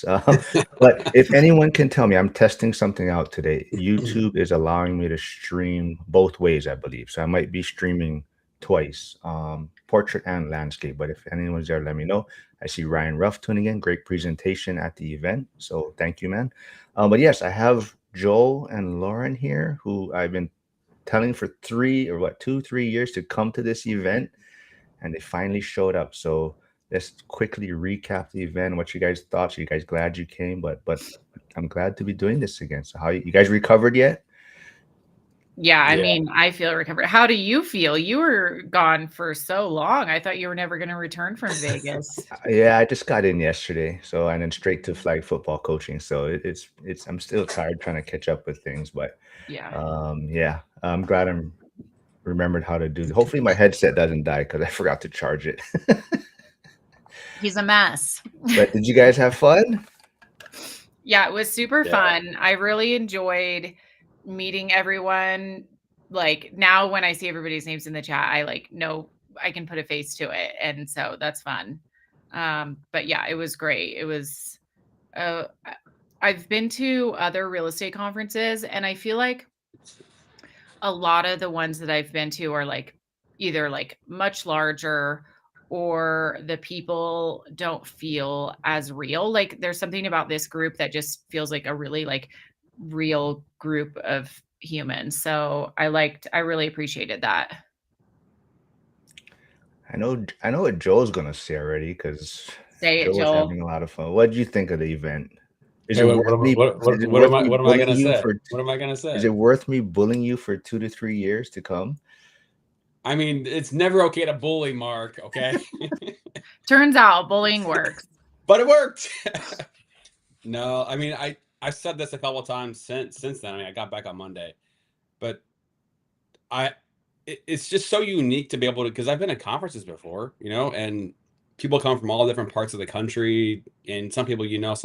Uh, but if anyone can tell me, I'm testing something out today. YouTube is allowing me to stream both ways, I believe. So I might be streaming twice, portrait and landscape. But if anyone's there, let me know. I see Ryan Ruff tuning in. Great presentation at the event. So thank you, man. But yes, I have Joel and Lauren here, who I've been telling for 2, 3 years to come to this event, and they finally showed up. So let's quickly recap the event. What you guys thought? Are you guys glad you came? But I'm glad to be doing this again. So how you guys recovered yet? Yeah, I Yeah. mean, I feel recovered. How do you feel? You were gone for so long. I thought you were never going to return from Vegas. Yeah, I just got in yesterday, so and then straight to flag football coaching. So it's I'm still tired trying to catch up with things, but Yeah. yeah, I'm glad I'm remembered how to do. Hopefully my headset doesn't die because I forgot to charge it. He's a mess. But did you guys have fun? Yeah, it was super Yeah. fun. I really enjoyed meeting everyone. Like now when I see everybody's names in the chat, I like know I can put a face to it. And so that's fun. But yeah, it was great. It was I've been to other real estate conferences and I feel like a lot of the ones that I've been to are like either like much larger or the people don't feel as real. Like there's something about this group that just feels like a really like real group of humans. So I really appreciated that. I know what Joe's gonna say already because Say it, Joe was Joel. having a lot of fun. What did you think of the event? Is Hey, it worth me? Is it worth me what am I bullying gonna you say? for? What am I gonna Is say? it worth me bullying you for 2 to 3 years to come? I mean, it's never okay to bully, Mark. Okay, Turns out bullying works. but it worked. No, I mean, I said this a couple of times since then. I mean, I got back on Monday, but I it's just so unique to be able to, because I've been at conferences before, and people come from all different parts of the country, and some people some people you know,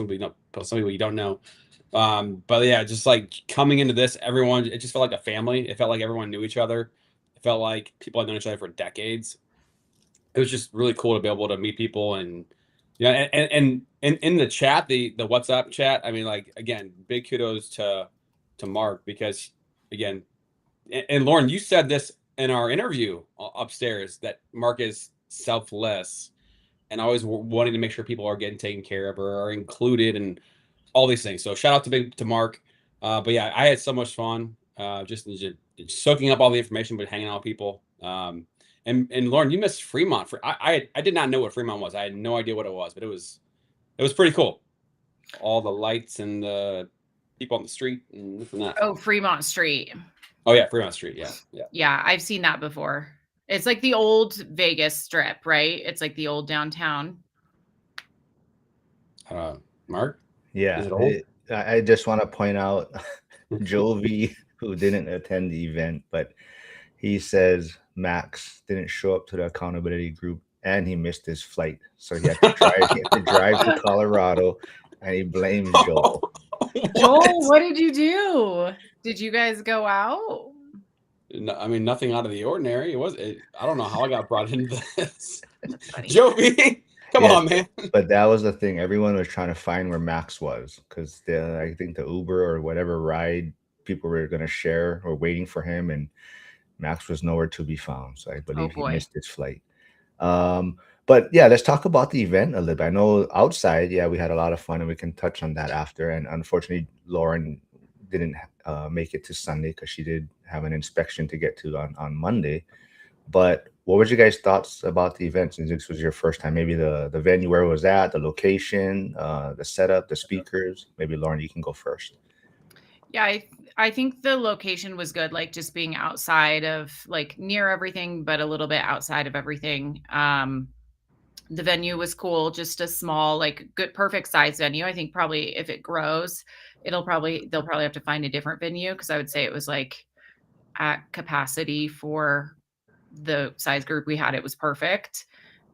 some people you don't know. But yeah, just like coming into this, everyone, it just felt like a family. It felt like everyone knew each other. It felt like people had known each other for decades. It was just really cool to be able to meet people, and and in the chat, the WhatsApp chat. I mean, like, again, big kudos to Mark, because again, and Lauren, you said this in our interview upstairs, that Mark is selfless and always wanting to make sure people are getting taken care of or are included and all these things. So shout out to Mark. But yeah, I had so much fun just soaking up all the information, but hanging out with people. And Lauren, you missed Fremont. I did not know what Fremont was. I had no idea what it was, but it was pretty cool. All the lights and the people on the street and this and that. Oh, Fremont Street. Oh yeah, Fremont Street. Yeah, yeah. Yeah, I've seen that before. It's like the old Vegas strip, right? It's like the old downtown. Mark, is Yeah, it old? I just want to point out Joe V, who didn't attend the event, but he says Max didn't show up to the accountability group and he missed his flight, so he had to drive. He had to drive to Colorado, and he blames Joel. Joel, what did you do? Did you guys go out? No, I mean, nothing out of the ordinary. I don't know how I got brought into this. That's funny. Jovi, come Yeah, on, man. but that was the thing. Everyone was trying to find where Max was because I think the Uber or whatever ride people were going to share or waiting for him, and Max was nowhere to be found. So I Oh believe he boy. missed his flight. But yeah, let's talk about the event a little bit. I know outside, yeah, we had a lot of fun, and we can touch on that after. And unfortunately, Lauren didn't make it to Sunday because she did have an inspection to get to on Monday. But what was your guys' thoughts about the event since this was your first time? Maybe the venue where it was at, the location, the setup, the speakers. Maybe Lauren, you can go first. Yeah, I think the location was good, like just being outside of like near everything, but a little bit outside of everything. The venue was cool, just a small, like good, perfect size venue. I think probably if it grows, they'll probably have to find a different venue because I would say it was like at capacity for the size group we had. It was perfect.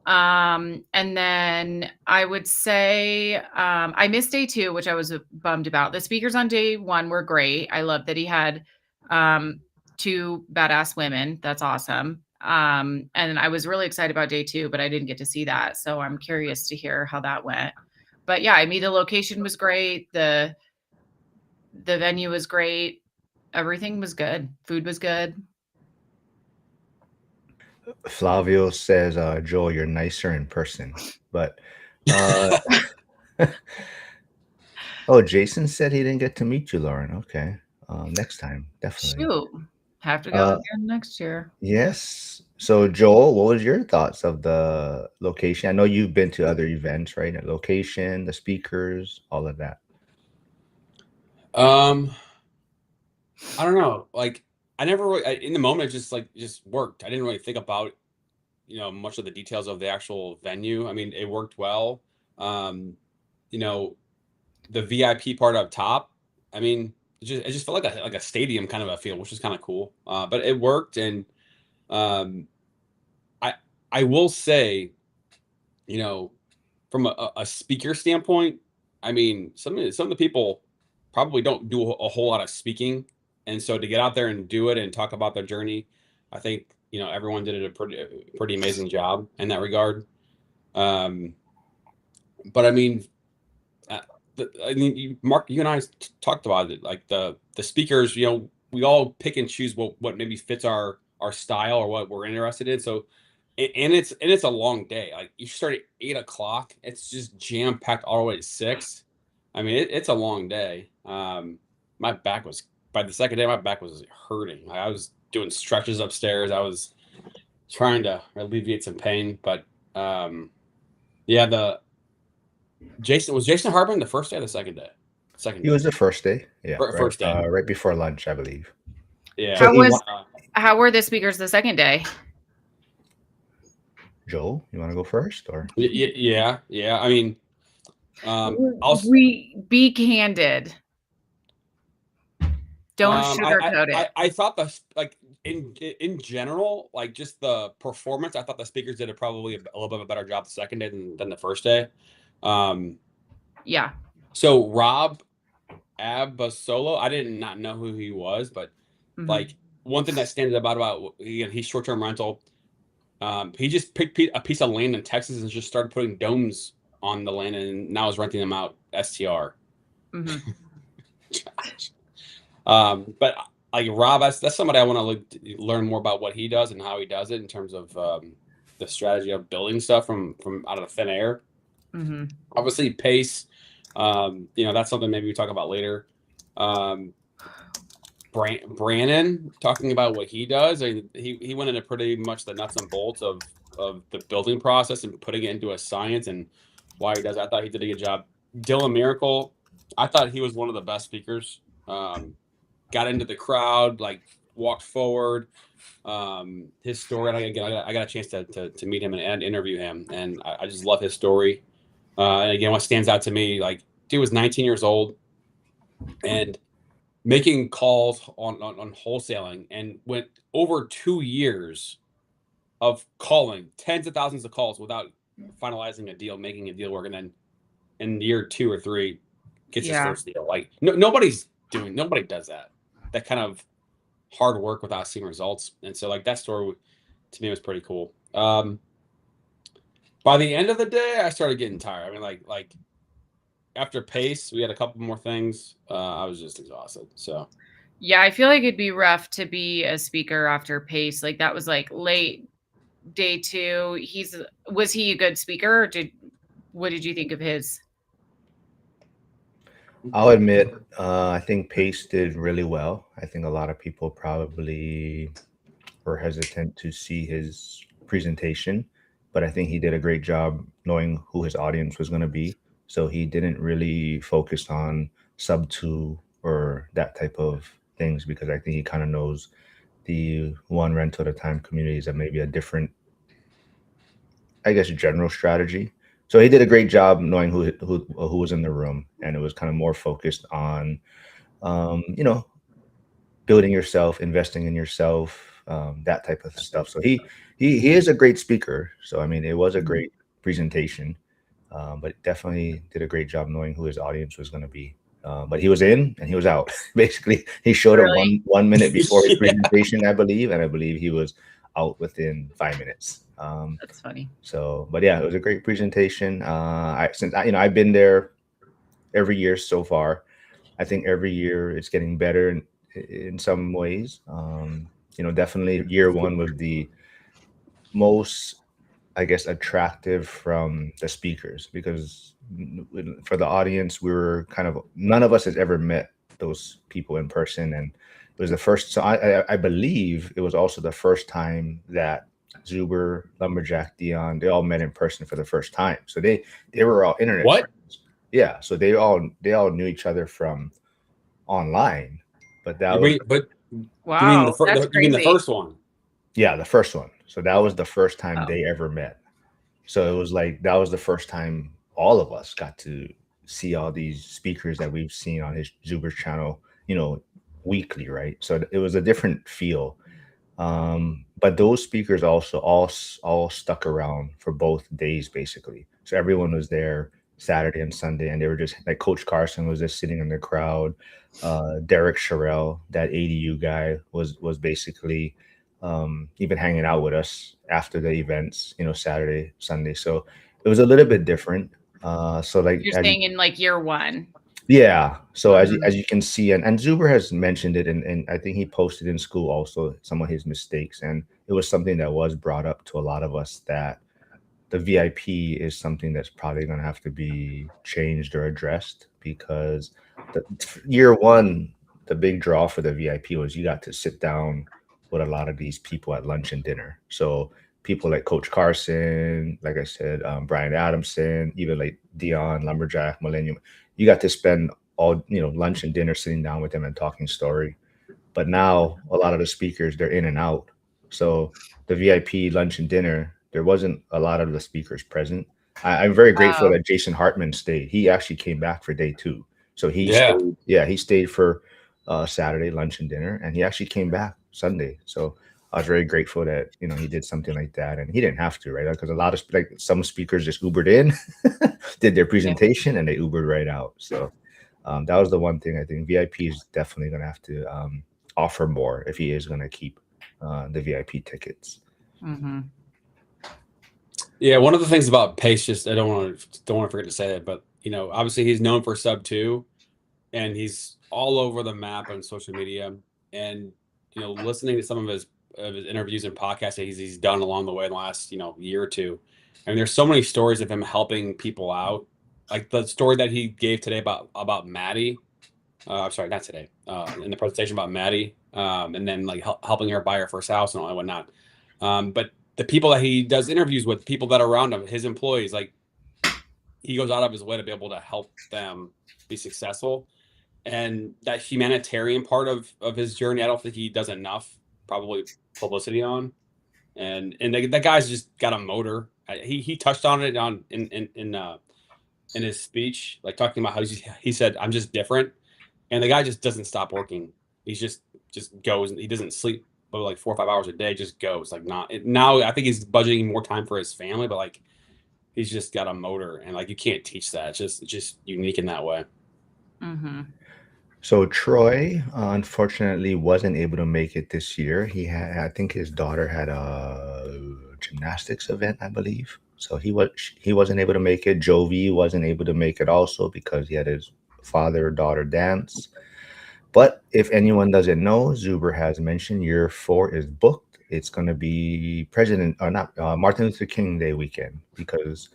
And then I would say I missed day 2, which I was bummed about. The speakers on day 1 were great. I love that he had 2 badass women. That's awesome. And I was really excited about day 2, but I didn't get to see that. So I'm curious to hear how that went. but yeah, I mean, the location was great. The venue was great. Everything was good. Food was good. Flavio says, Joel, you're nicer in person. But uh, oh, Jason said he didn't get to meet you, Lauren. Okay. Next time, definitely. Shoot, have to go Uh, again next year. yes. So, Joel, what was your thoughts of the location? I know you've been to other events, right? The location, the speakers, all of that. I don't know. Like, I never really, in the moment, it just worked. I didn't really think about, much of the details of the actual venue. I mean, it worked well. Um, you know, the VIP part up top, I mean, it just felt like a stadium kind of a feel, which is kind of cool. But it worked, and um, I I will say, from a speaker standpoint, I mean, some of the people probably don't do a whole lot of speaking, and so to get out there and do it and talk about their journey, I think everyone did a pretty amazing job in that regard. Um, but I mean, uh, Mark, you and I talked about it. Like the speakers, we all pick and choose what maybe fits our style or what we're interested in. So, and it's a long day. Like you start at 8 o'clock, it's just jam packed all the way to 6. I mean, it's a long day. My back was by the second day, my back was hurting. Like, I was doing stretches upstairs. I was trying to alleviate some pain, but yeah, was Jason Hartman the first day or the second day? Second He day. was the first day. Yeah, First day. right before lunch, I believe. Yeah. So How were the speakers the second day? Joel, you want to go first, or? Yeah. I mean, we be candid. Don't sugarcoat it. I thought in general, like just the performance, I thought the speakers did probably a little bit of a better job the second day than the first day. Yeah. So Rob Abasolo, I did not know who he was, but like one thing that stands about he's short-term rental. He just picked a piece of land in Texas and just started putting domes on the land, and now is renting them out STR. But like Rob, that's somebody I want to learn more about what he does and how he does it in terms of the strategy of building stuff from out of the thin air. Obviously, pace. That's something maybe we talk about later. Brandon talking about what he does. I mean, he went into pretty much the nuts and bolts of the building process and putting it into a science and why he does it. I thought he did a good job. Dylan Miracle, I thought he was one of the best speakers. Got into the crowd, like walked forward. His story. I got a chance to meet him and interview him, and I just love his story. And again, what stands out to me, like dude was 19 years old, and making calls on wholesaling, and went over 2 years of calling tens of thousands of calls without finalizing a deal, making a deal work, and then in year 2 or 3 gets his first deal. Like nobody does that. That kind of hard work without seeing results. And so like that story to me was pretty cool. By the end of the day, I started getting tired. I mean, like after pace, we had a couple more things. I was just exhausted. So yeah, I feel like it'd be rough to be a speaker after pace. Like that was like late day 2. Was he a good speaker, or what did you think of his? I'll admit, I think Pace did really well. I think a lot of people probably were hesitant to see his presentation, but I think he did a great job knowing who his audience was going to be. So he didn't really focus on sub 2 or that type of things, because I think he kind of knows the one rental at a time communities have maybe a different, I guess, general strategy. So he did a great job knowing who was in the room, and it was kind of more focused on, building yourself, investing in yourself, that type of stuff. So he is a great speaker. So I mean, it was a great presentation, but definitely did a great job knowing who his audience was going to be. But he was in and he was out. Basically, he showed up 1 minute before his presentation, I believe, and I believe he was out within 5 minutes. That's funny. So, but yeah, it was a great presentation. I've been there every year so far. I think every year it's getting better in some ways. Definitely year one was the most, I guess, attractive from the speakers because for the audience, we were kind of none of us has ever met those people in person, and it was the first. So I believe it was also the first time that Zuber, Lumberjack, Dion, they all met in person for the first time. So they were all internet What? friends. Yeah, so they all knew each other from online, but that You was mean, but you mean Wow, that's you mean the crazy. first one? yeah, the first one. So that was the first time Oh. they ever met. So it was like that was the first time all of us got to see all these speakers that we've seen on his Zuber's channel, weekly, right? So it was a different feel. But those speakers also all stuck around for both days basically. So everyone was there Saturday and Sunday, and they were just like Coach Carson was just sitting in the crowd. Derek Sherrill, that ADU guy, was basically even hanging out with us after the events, Saturday, Sunday. So it was a little bit different. So like You're saying in like year one. yeah. So as Mhm. you can see, and Zuber has mentioned it, and I think he posted in school also some of his mistakes, and it was something that was brought up to a lot of us that the VIP is something that's probably going to have to be changed or addressed because the year one, the big draw for the VIP was you got to sit down with a lot of these people at lunch and dinner. So people like Coach Carson, like I said, Brian Adamson, even like Dion, Lumberjack, Millennium, you got to spend all lunch and dinner sitting down with them and talking story. But now a lot of the speakers they're in and out. So the VIP lunch and dinner, there wasn't a lot of the speakers present. I'm very grateful Oh, that Jason Hartman stayed. He actually came back for day two. So he Yeah. stayed. Yeah, he stayed for Saturday lunch and dinner, and he actually came back Sunday. So I was very grateful that he did something like that, and he didn't have to, right? Because a lot of like some speakers just Ubered in, did their yeah. presentation, and they Ubered right out. So that was the one thing I think VIP is definitely going to have to offer more if he is going to keep the VIP tickets. Mm-hmm. Yeah, one of the things about Pace, just I don't want to forget to say it, but obviously he's known for sub 2, and he's all over the map on social media. And listening to some of his interviews and podcasts that he's done along the way in the last year or two, I mean, there's so many stories of him helping people out, like the story that he gave today about Maddie. I'm sorry, not today. In the presentation about Maddie, and then like helping her buy her first house and all that whatnot. But the people that he does interviews with, people that are around him, his employees, like he goes out of his way to be able to help them be successful. And that humanitarian part of his journey, I don't think he does enough probably publicity on. And that guy's just got a motor. He touched on it in his speech, like talking about how he said, "I'm just different." And the guy just doesn't stop working. He's just goes. He doesn't sleep, but like 4 or 5 hours a day, just goes. Like now, I think he's budgeting more time for his family, but like he's just got a motor, and like you can't teach that. It's just unique in that way. Mm-hmm. So Troy, unfortunately, wasn't able to make it this year. I think his daughter had a gymnastics event, I believe. So he wasn't able to make it. Jovi wasn't able to make it also because he had his father-daughter dance. But if anyone doesn't know, Zuber has mentioned year four is booked. It's going to be President or not Martin Luther King Day weekend because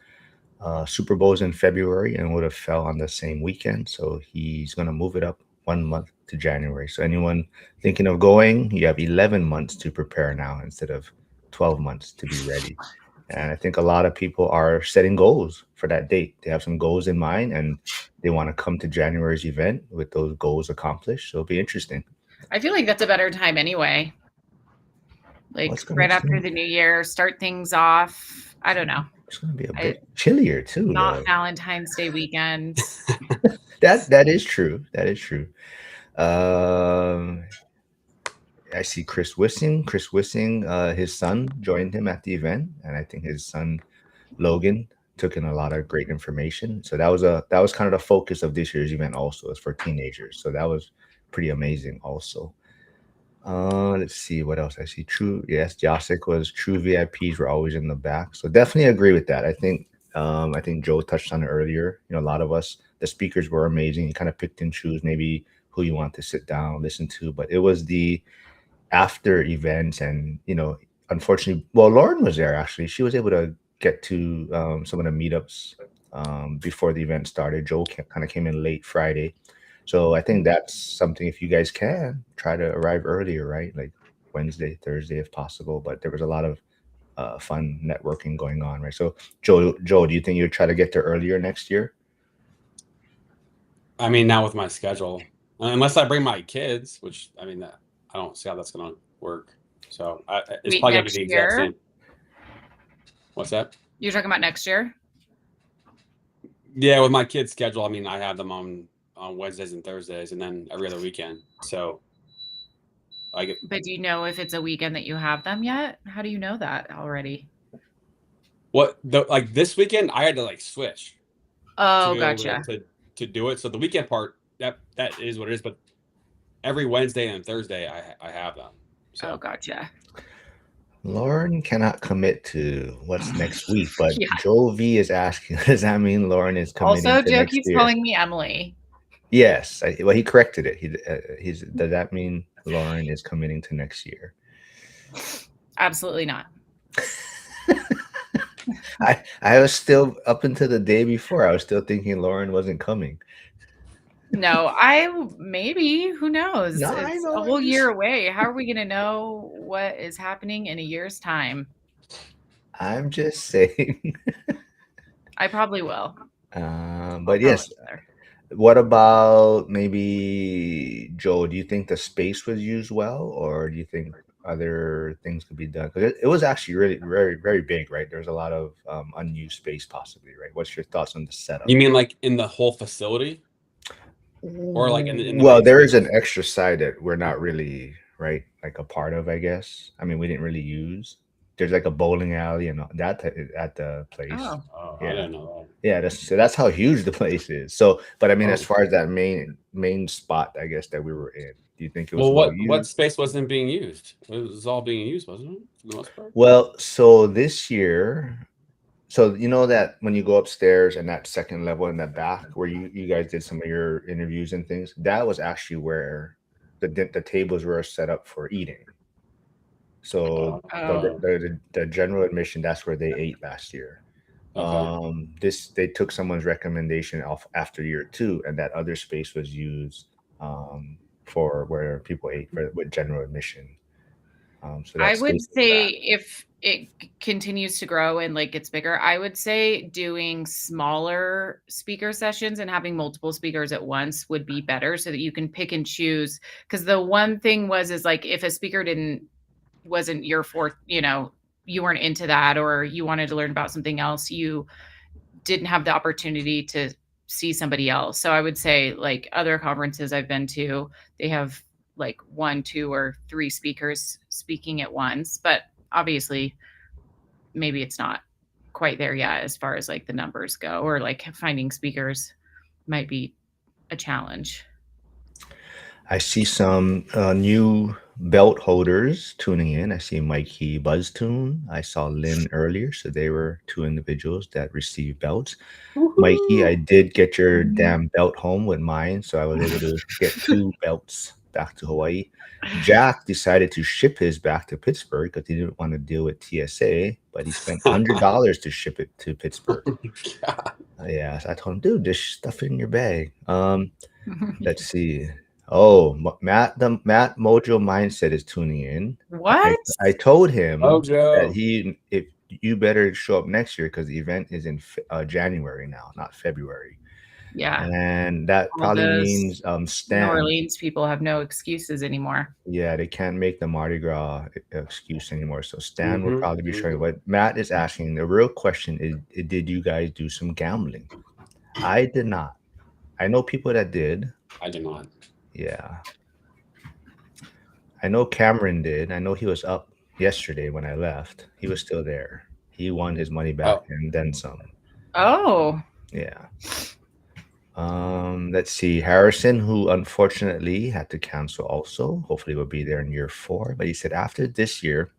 Super Bowl's in February and would have fell on the same weekend. So he's going to move it up 1 month to January. So anyone thinking of going, you have 11 months to prepare now instead of 12 months to be ready. And I think a lot of people are setting goals for that date. They have some goals in mind and they want to come to January's event with those goals accomplished. So it'll be interesting. I feel like that's a better time anyway. Well, Like right after the new year, start things off. I don't know. It's going to be a bit chillier too, Not though. Valentine's Day weekend. That is true. That is true. I see Chris Wissing. His son joined him at the event, and I think his son Logan took in a lot of great information. So that was kind of the focus of this year's event. Also, is for teenagers. So that was pretty amazing. Also, Let's see what else I see. True, yes, Jacek was true VIPs were always in the back. So definitely agree with that. I think Joe touched on it earlier. You know, a lot of us, the speakers were amazing. You kind of picked and choose maybe who you want to sit down, listen to, but it was the after events and unfortunately, well, Lauren was there actually. She was able to get to some of the meetups before the event started. Joe kind of came in late Friday. So I think that's something, if you guys can try to arrive earlier, right? Like Wednesday, Thursday, if possible. But there was a lot of fun networking going on, right? So Joe, do you think you'd try to get there earlier next year? I mean, now with my schedule, unless I bring my kids, which I mean, I don't see how that's going to work. So it's Wait, probably going to next be the exact year? same. What's that? You're talking about next year? Yeah, with my kids' schedule, I mean, I have them on Wednesdays and Thursdays, and then every other weekend. So I get. But do you know if it's a weekend that you have them yet? How do you know that already? What like this weekend, I had to like switch to Oh, be able gotcha. to do it. So the weekend part, that is what it is. But every Wednesday and Thursday, I have them. So Oh, gotcha. Lauren cannot commit to what's next week, but Yeah. Joe V is asking, does that mean Lauren is committing Also, to Joe next keeps year? calling me Emily. Yes. Well, he corrected it. Does that mean Lauren is committing to next year? Absolutely not. I was still, up until the day before, I was still thinking Lauren wasn't coming. No, maybe, who knows? No, I It's know. a whole year away. How are we going to know what is happening in a year's time? I'm just saying. I probably will. But yes, what about maybe Joe? Do you think the space was used well, or do you think other things could be done? Because it was actually really very, very big, right? There's a lot of unused space, possibly, right? What's your thoughts on the setup? you mean like in the whole facility, or like in the Well, main there is space? an extra side that we're not really, right, like a part of, I guess. I mean, we didn't really use. There's like a bowling alley and that at the place. Oh, Oh, I Yeah. didn't know Yeah, that's how huge the place is. So, but I mean, as Oh. far as that main spot, I guess that we were in, do you think it was Well, well what used? space wasn't being used? It was all being used, wasn't it, for the most part? Well, so this year, so you know that when you go upstairs and that second level in the back where you guys did some of your interviews and things, that was actually where the tables were set up for eating. So Oh. the general admission, that's where they ate last year. Okay. They took someone's recommendation off after year 2, and that other space was used for where people ate with general admission. So I that would space is say back. if it continues to grow and like gets bigger, I would say doing smaller speaker sessions and having multiple speakers at once would be better so that you can pick and choose. Because the one thing is like if a speaker wasn't your fourth, you weren't into that or you wanted to learn about something else, you didn't have the opportunity to see somebody else. So I would say like other conferences I've been to, they have like 1, 2, or 3 speakers speaking at once, but obviously maybe it's not quite there yet as far as like the numbers go, or like finding speakers might be a challenge. I see some new belt holders tuning in. I see Mikey Buzztune. I saw Lynn earlier, so they were 2 individuals that received belts. Mikey, I did get your damn belt home with mine, so I was able to get 2 belts back to Hawaii. Jack decided to ship his back to Pittsburgh because he didn't want to deal with TSA, but he spent $100 to ship it to Pittsburgh. Yeah, so I told him, dude, just stuff it in your bag. Let's see. Oh, Matt Mojo Mindset is tuning in. What? I told him that Mojo. if you better show up next year because the event is in January now, not February. Yeah. And that All probably those means New Stan. Orleans people have no excuses anymore. Yeah, they can't make the Mardi Gras excuse anymore. So Stan will Mhm, probably be showing. mhm. But Matt is asking, the real question is, did you guys do some gambling? I did not. I know people that did. I did not. Yeah. I know Cameron did. I know he was up yesterday when I left. He was still there. He won his money back Oh, and then some. Oh, Yeah. Let's see. Harrison, who unfortunately had to cancel also. Hopefully we'll be there in year 4. But he said, after this year,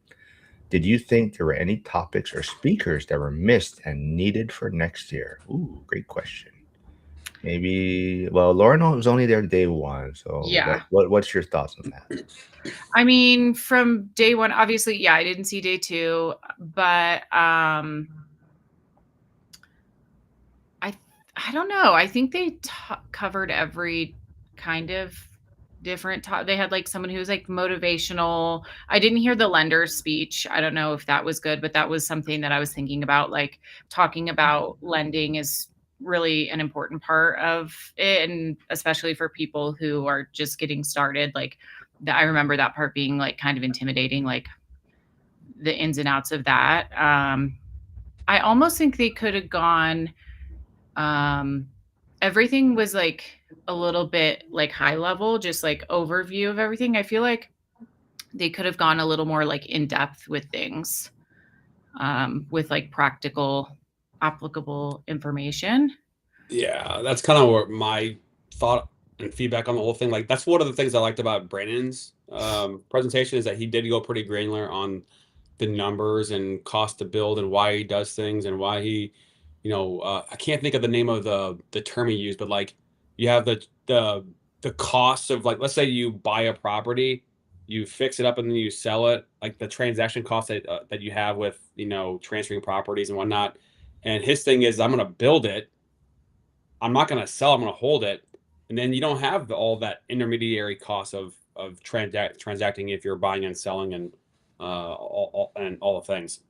did you think there were any topics or speakers that were missed and needed for next year? Ooh, great question. Maybe, well, Lauren was only there day 1. So Yeah. what's your thoughts on that? I mean, from day 1, obviously, yeah, I didn't see day 2, but I don't know. I think they covered every kind of different they had like someone who was like motivational. I didn't hear the lender's speech. I don't know if that was good, but that was something that I was thinking about, like talking about lending is really an important part of it, and especially for people who are just getting started. Like I remember that part being like kind of intimidating, like the ins and outs of that. I almost think they could have gone everything was like a little bit like high level, just like overview of everything. I feel like they could have gone a little more like in depth with things, with like practical, applicable information. Yeah, that's kind of what my thought and feedback on the whole thing. Like, that's one of the things I liked about Brandon's presentation, is that he did go pretty granular on the numbers and cost to build and why he does things and why he, I can't think of the name of the term he used, but like you have the cost of, like, let's say you buy a property, you fix it up and then you sell it, like the transaction cost that you have with transferring properties and whatnot. And his thing is, I'm going to build it, I'm not going to sell, I'm going to hold it. And then you don't have all that intermediary cost of transacting if you're buying and selling and all the things.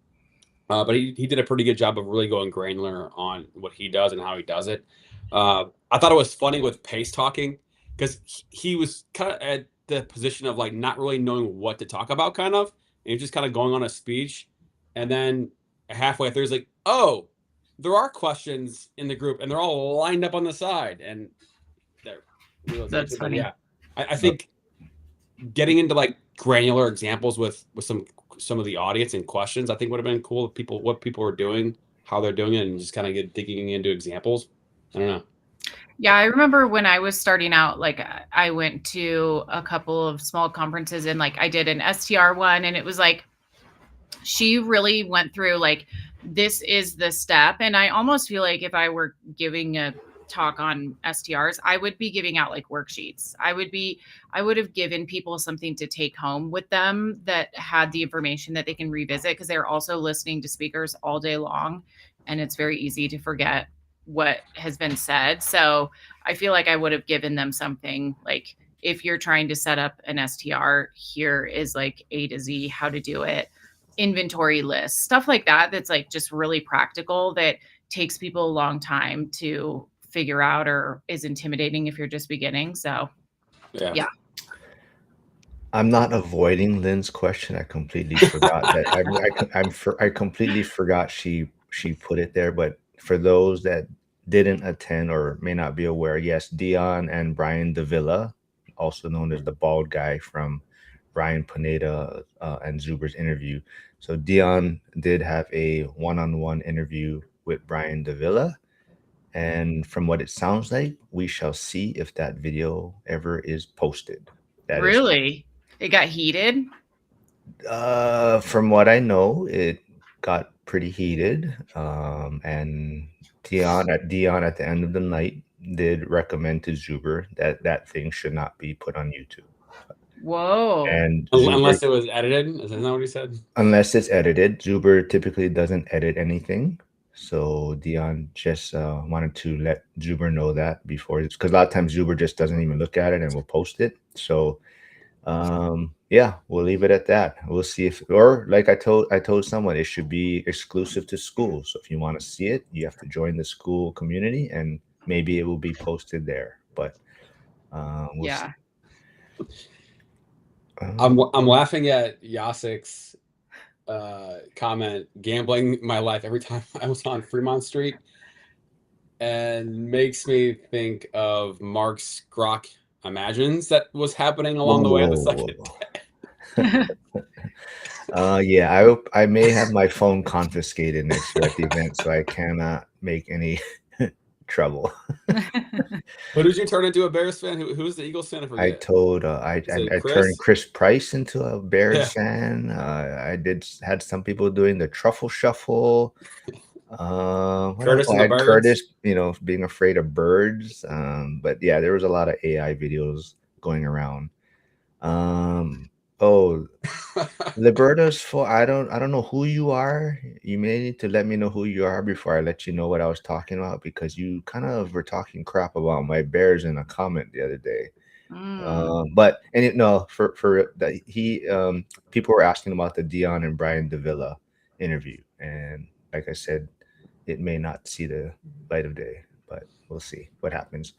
But he did a pretty good job of really going granular on what he does and how he does it. I thought it was funny with Pace talking, because he was kind of at the position of like not really knowing what to talk about, kind of, and he was just kind of going on a speech. And then halfway through, he's like, "Oh, there are questions in the group, and they're all lined up on the side." And That's funny. yeah, I think getting into like granular examples with some of the audience and questions, I think would have been cool. If what people are doing, how they're doing it, and just kind of digging into examples. I don't know. Yeah, I remember when I was starting out, like I went to a couple of small conferences, and like I did an STR one, and it was like she really went through like, this is the step. And I almost feel like if I were giving a talk on STRs, I would be giving out like worksheets. I would have given people something to take home with them that had the information that they can revisit, because they're also listening to speakers all day long, and it's very easy to forget what has been said. So I feel like I would have given them something like, if you're trying to set up an STR, here is like A to Z, how to do it, inventory lists, stuff like that. That's like just really practical, that takes people a long time to figure out, or is intimidating if you're just beginning. So yeah. I'm not avoiding Lynn's question. I completely forgot that. I completely forgot she put it there. But for those that didn't attend or may not be aware, yes, Dion and Brian Davila, also known as the bald guy from Brian Pineda and Zuber's interview. So Dion did have a one-on-one interview with Brian Davila. And from what it sounds like, we shall see if that video ever is posted. That really? It got heated? From what I know, it got pretty heated. And Dion at the end of the night did recommend to Zuber that that thing should not be put on YouTube. Whoa. And unless it was edited, isn't that what he said? Unless it's edited, Zuber typically doesn't edit anything. So Dion just wanted to let Zuber know that before, because a lot of times Zuber just doesn't even look at it and will post it. So yeah, we'll leave it at that. We'll see if, or like I told someone, it should be exclusive to schools. So if you want to see it, you have to join the school community, and maybe it will be posted there. But we'll yeah. see. I'm laughing at Yasik's comment, gambling my life every time I was on Fremont Street, and makes me think of Mark's Grok Imagines that was happening along the way on the second day. Yeah, I may have my phone confiscated next year at the event, so I cannot make any trouble. But did you turn into a Bears fan? Who's the Eagles fan? I I forget. told Is it I turned Chris? Chris Price into a Bears Yeah. fan. I had some people doing the truffle shuffle. What else? Curtis Oh, and I the had Birds. Curtis, being afraid of birds. But yeah, there was a lot of AI videos going around. Oh, Liberta's full. I don't know who you are. You may need to let me know who you are before I let you know what I was talking about, because you kind of were talking crap about my Bears in a comment the other day. But no, for that people were asking about the Dion and Brian Davila interview, and like I said, it may not see the light of day, but we'll see what happens.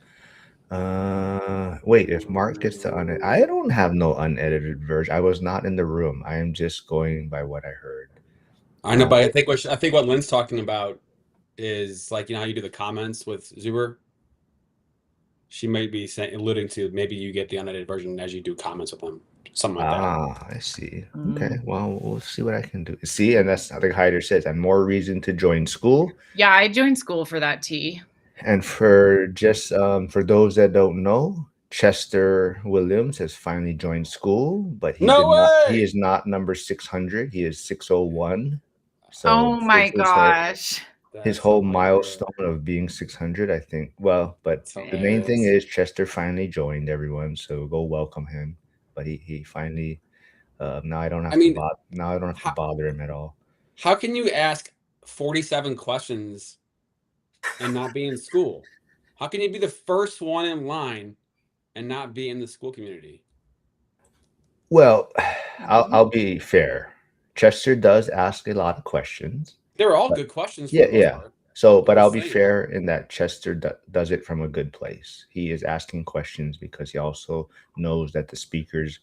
Wait, if Mark gets to I don't have no unedited version. I was not in the room. I am just going by what I heard. I know, but I think what Lynn's talking about is like, how you do the comments with Zuber. She might be alluding to maybe you get the unedited version as you do comments with them, something like that. I see. Okay, well, we'll see what I can do. See, and that's like Hyder says, and more reason to join school. Yeah, I joined school for that tea. And for just for those that don't know, Chester Williams has finally joined school, but he is not number 600. He is 601. So oh my gosh. His whole milestone of being 600, I think. Well, but the main thing is Chester finally joined everyone, so go welcome him. But he finally now I don't have to bother him at all. How can you ask 47 questions and not be in school? How can you be the first one in line and not be in the school community? Well, I'll be fair. Chester does ask a lot of questions. They're all good questions. For Yeah, the most yeah. part. So, but I'll be fair in that Chester does it from a good place. He is asking questions because he also knows that the speakers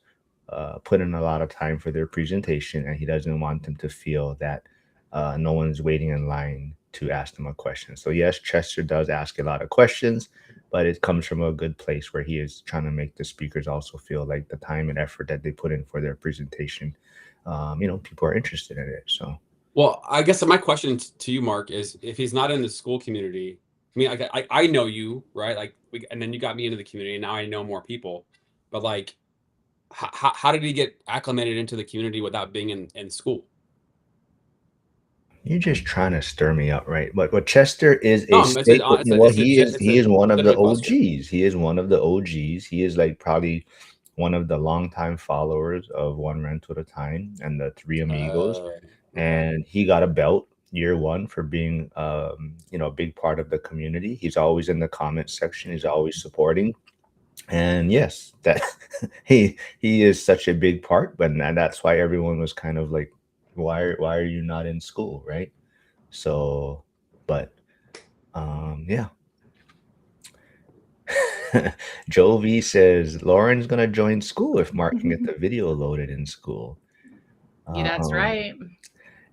put in a lot of time for their presentation, and he doesn't want them to feel that no one's waiting in line to ask them a question. So yes, Chester does ask a lot of questions, but it comes from a good place where he is trying to make the speakers also feel like the time and effort that they put in for their presentation, people are interested in it. So, well, I guess my question to you, Mark, is if he's not in the school community. I mean, I know you, right? Like, and then you got me into the community, and now I know more people. But like, how did he get acclimated into the community without being in school? You're just trying to stir me up, right? But Chester is No, a staple. He is one of the OGs. He is one of the OGs. He is like probably one of the longtime followers of One Rental at a Time and the Three Amigos. And he got a belt year one for being a big part of the community. He's always in the comment section. He's always supporting. And yes, that he is such a big part, but that's why everyone was kind of like, why are you not in school, right? So, but yeah. Joe V says Lauren's gonna join school if Mark can get the video loaded in school. Yeah, that's right.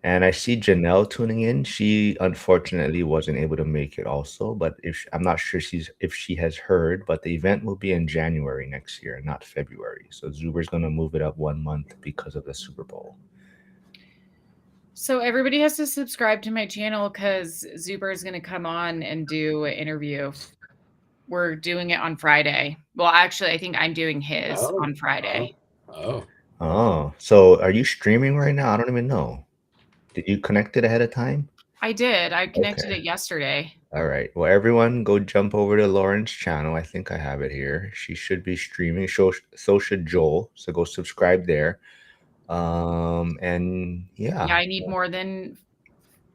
And I see Janelle tuning in. She unfortunately wasn't able to make it also, but I'm not sure if she has heard, but the event will be in January next year, not February. So Zuber's gonna move it up 1 month because of the Super Bowl. So everybody has to subscribe to my channel because Zuber is going to come on and do an interview. We're doing it on Friday. Well, actually, I think I'm doing his on Friday. Oh, so are you streaming right now? I don't even know. Did you connect it ahead of time? I did. I connected it yesterday. All right. Well, everyone go jump over to Lauren's channel. I think I have it here. She should be streaming. So should Joel. So go subscribe there. And yeah. Yeah, I need more than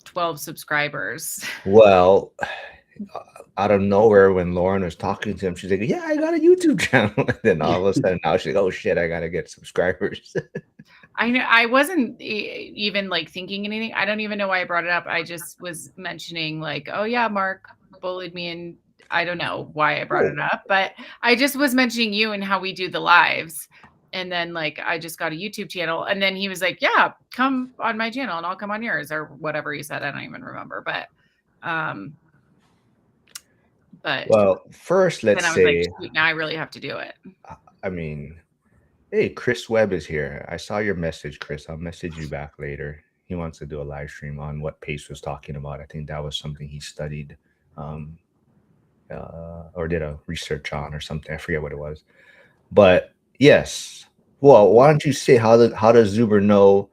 12 subscribers. Well, out of nowhere, when Lauren was talking to him, she's like, "Yeah, I got a YouTube channel." And then all of a sudden, now she's like, "Oh shit, I gotta get subscribers." I know I wasn't even like thinking anything. I don't even know why I brought it up. I just was mentioning like, oh yeah, Mark bullied me, and I don't know why I brought it up, but I just was mentioning you and how we do the lives. And then like I just got a YouTube channel, and then he was like, yeah, come on my channel and I'll come on yours, or whatever he said. I don't even remember, but well, first let's say like, now I really have to do it. I mean, hey, Chris Webb is here. I saw your message, Chris. I'll message you back later. He wants to do a live stream on what Pace was talking about. I think that was something he studied or did a research on or something. I forget what it was. But yes. Well, why don't you say how does Zuber know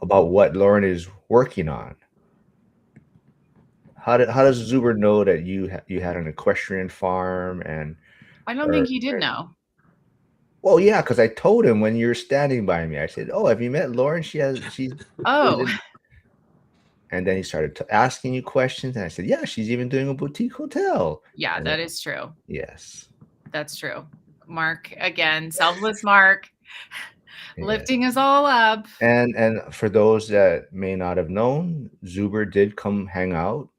about what Lauren is working on? How does Zuber know that you had an equestrian farm and I don't think or he did know. well, yeah, because I told him when you were standing by me, I said, "Oh, have you met Lauren? She's Oh, and then he started asking you questions, and I said, "Yeah, she's even doing a boutique hotel." yeah, And that then, is true. yes, That's true. Mark, again, selfless Mark, yeah. lifting us all up. And for those that may not have known, Zuber did come hang out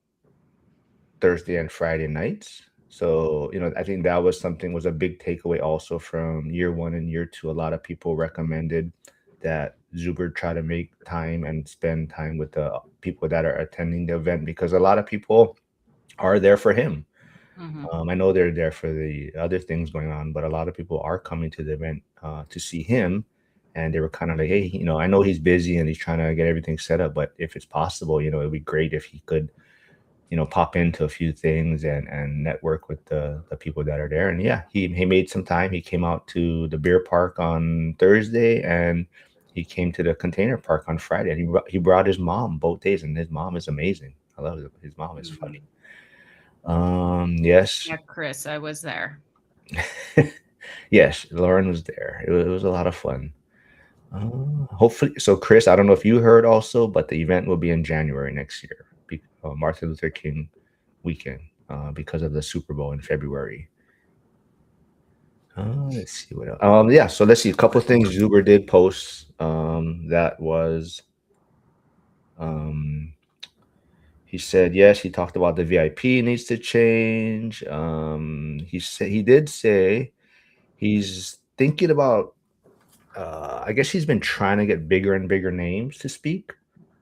Thursday and Friday nights. So, I think that was a big takeaway also from year one and year two. A lot of people recommended that Zuber try to make time and spend time with the people that are attending the event because a lot of people are there for him. Mhm. I know they're there for the other things going on, but a lot of people are coming to the event to see him. And they were kind of like, hey, I know he's busy and he's trying to get everything set up, but if it's possible, it'd be great if he could pop into a few things and network with the people that are there. And yeah, he made some time. He came out to the beer park on Thursday and he came to the container park on Friday. And he brought his mom both days, and his mom is amazing. I love it. His mom is funny. Mhm. Yes. Yeah, Chris, I was there. Yes, Lauren was there. It was a lot of fun. Hopefully, so Chris, I don't know if you heard also, but the event will be in January next year, Martin Luther King weekend, because of the Super Bowl in February. Let's see what else. Yeah, so let's see a couple things Zuber did post. That was, um, he said yes. He talked about the VIP needs to change. He did say he's thinking about. I guess he's been trying to get bigger and bigger names to speak,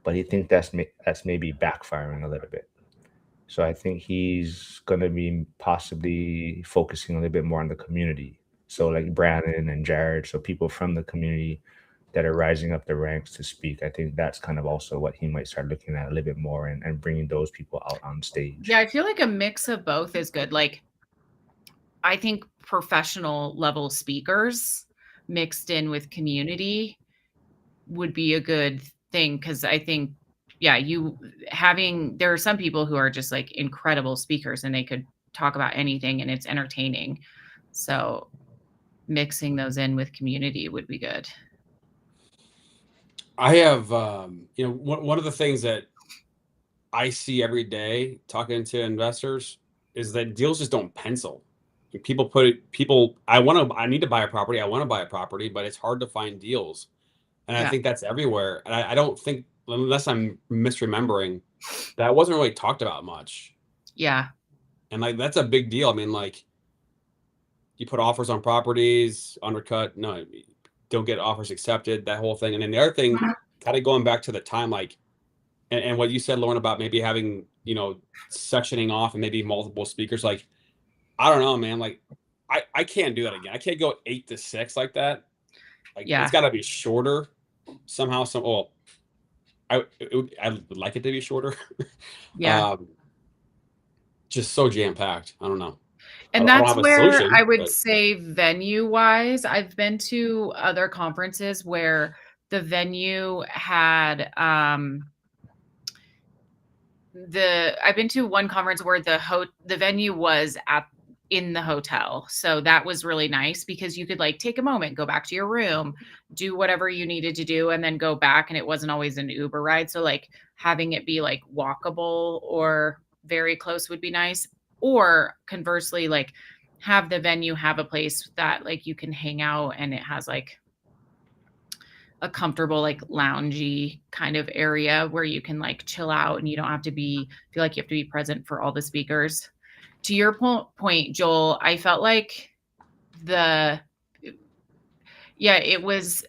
but he thinks that's maybe backfiring a little bit. So I think he's gonna be possibly focusing a little bit more on the community. So like Brandon and Jared, so people from the community that are rising up the ranks to speak. I think that's kind of also what he might start looking at a little bit more and bringing those people out on stage. Yeah, I feel like a mix of both is good. Like, I think professional level speakers mixed in with community would be a good thing because I think, yeah, there are some people who are just like incredible speakers and they could talk about anything and it's entertaining. So mixing those in with community would be good. I have, one of the things that I see every day talking to investors is that deals just don't pencil. I need to buy a property. I want to buy a property, but it's hard to find deals. And I Yeah. think that's everywhere. And I don't think, unless I'm misremembering, that wasn't really talked about much. Yeah. And like, that's a big deal. I mean, like, you put offers on properties, undercut, no, don't get offers accepted, that whole thing. And then the other thing, kind of going back to the time, like, and what you said, Lauren, about maybe having, sectioning off and maybe multiple speakers, like, I don't know, man. Like, I can't do that again. I can't go 8 to 6 like that. Like, it's Yeah. got to be shorter somehow. I would like it to be shorter. Yeah. Just so jam packed. I don't know. And I don't that's have a where solution, I would but say venue wise, I've been to other conferences where the venue had I've been to one conference where the venue was in the hotel. So that was really nice because you could like take a moment, go back to your room, do whatever you needed to do, and then go back. And it wasn't always an Uber ride. So like having it be like walkable or very close would be nice. Or conversely, like have the venue have a place that like you can hang out and it has like a comfortable like loungy kind of area where you can like chill out and you don't have to feel like you have to be present for all the speakers. To your point, Joel, I felt like it was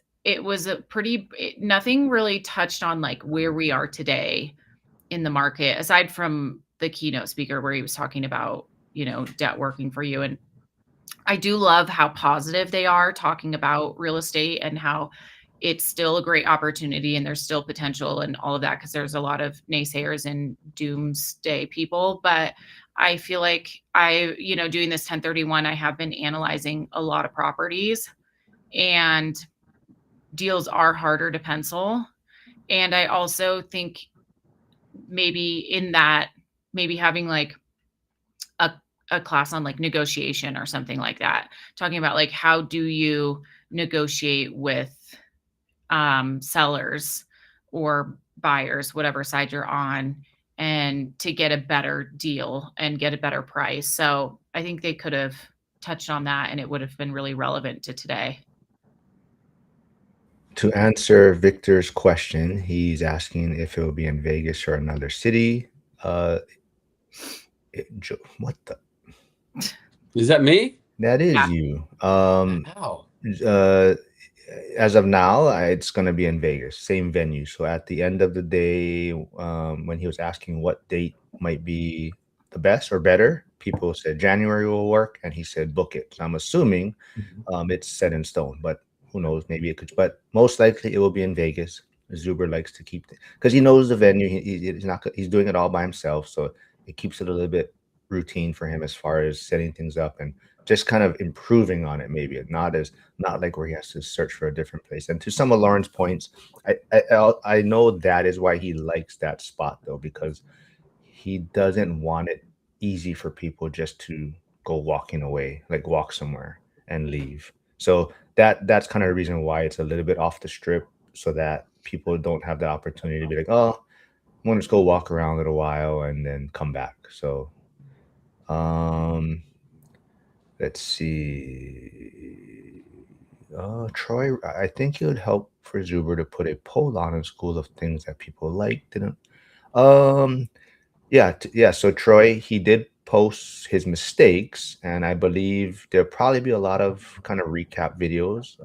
nothing really touched on like where we are today in the market aside from the keynote speaker where he was talking about, debt working for you. And I do love how positive they are talking about real estate and how it's still a great opportunity and there's still potential and all of that, because there's a lot of naysayers and doomsday people. But I feel like doing this 1031, I have been analyzing a lot of properties, and deals are harder to pencil. And I also think maybe having like a class on like negotiation or something like that, talking about like how do you negotiate with sellers or buyers, whatever side you're on, and to get a better deal and get a better price. So I think they could have touched on that and it would have been really relevant to today. To answer Victor's question, he's asking if it will be in Vegas or another city. What the? Is that me? That is Yeah. you. Wow. As of now, it's going to be in Vegas, same venue. So at the end of the day, when he was asking what date might be the best or better, people said January will work, and he said book it. So I'm assuming it's set in stone, but who knows? Maybe it could. But most likely it will be in Vegas. Zuber likes to keep because he knows the venue. He's not. He's doing it all by himself, so it keeps it a little bit routine for him as far as setting things up and just kind of improving on it. Maybe not like where he has to search for a different place. And to some of Lauren's points, I know that is why he likes that spot though, because he doesn't want it easy for people just to go walking away, like walk somewhere and leave. So that's kind of the reason why it's a little bit off the strip, so that people don't have the opportunity to be like, oh, I want to just go walk around a little while and then come back. So let's see. Troy, I think it would help for Zuber to put a poll on in school of things that people liked. Yeah. So Troy, he did post his mistakes, and I believe there'll probably be a lot of kind of recap videos.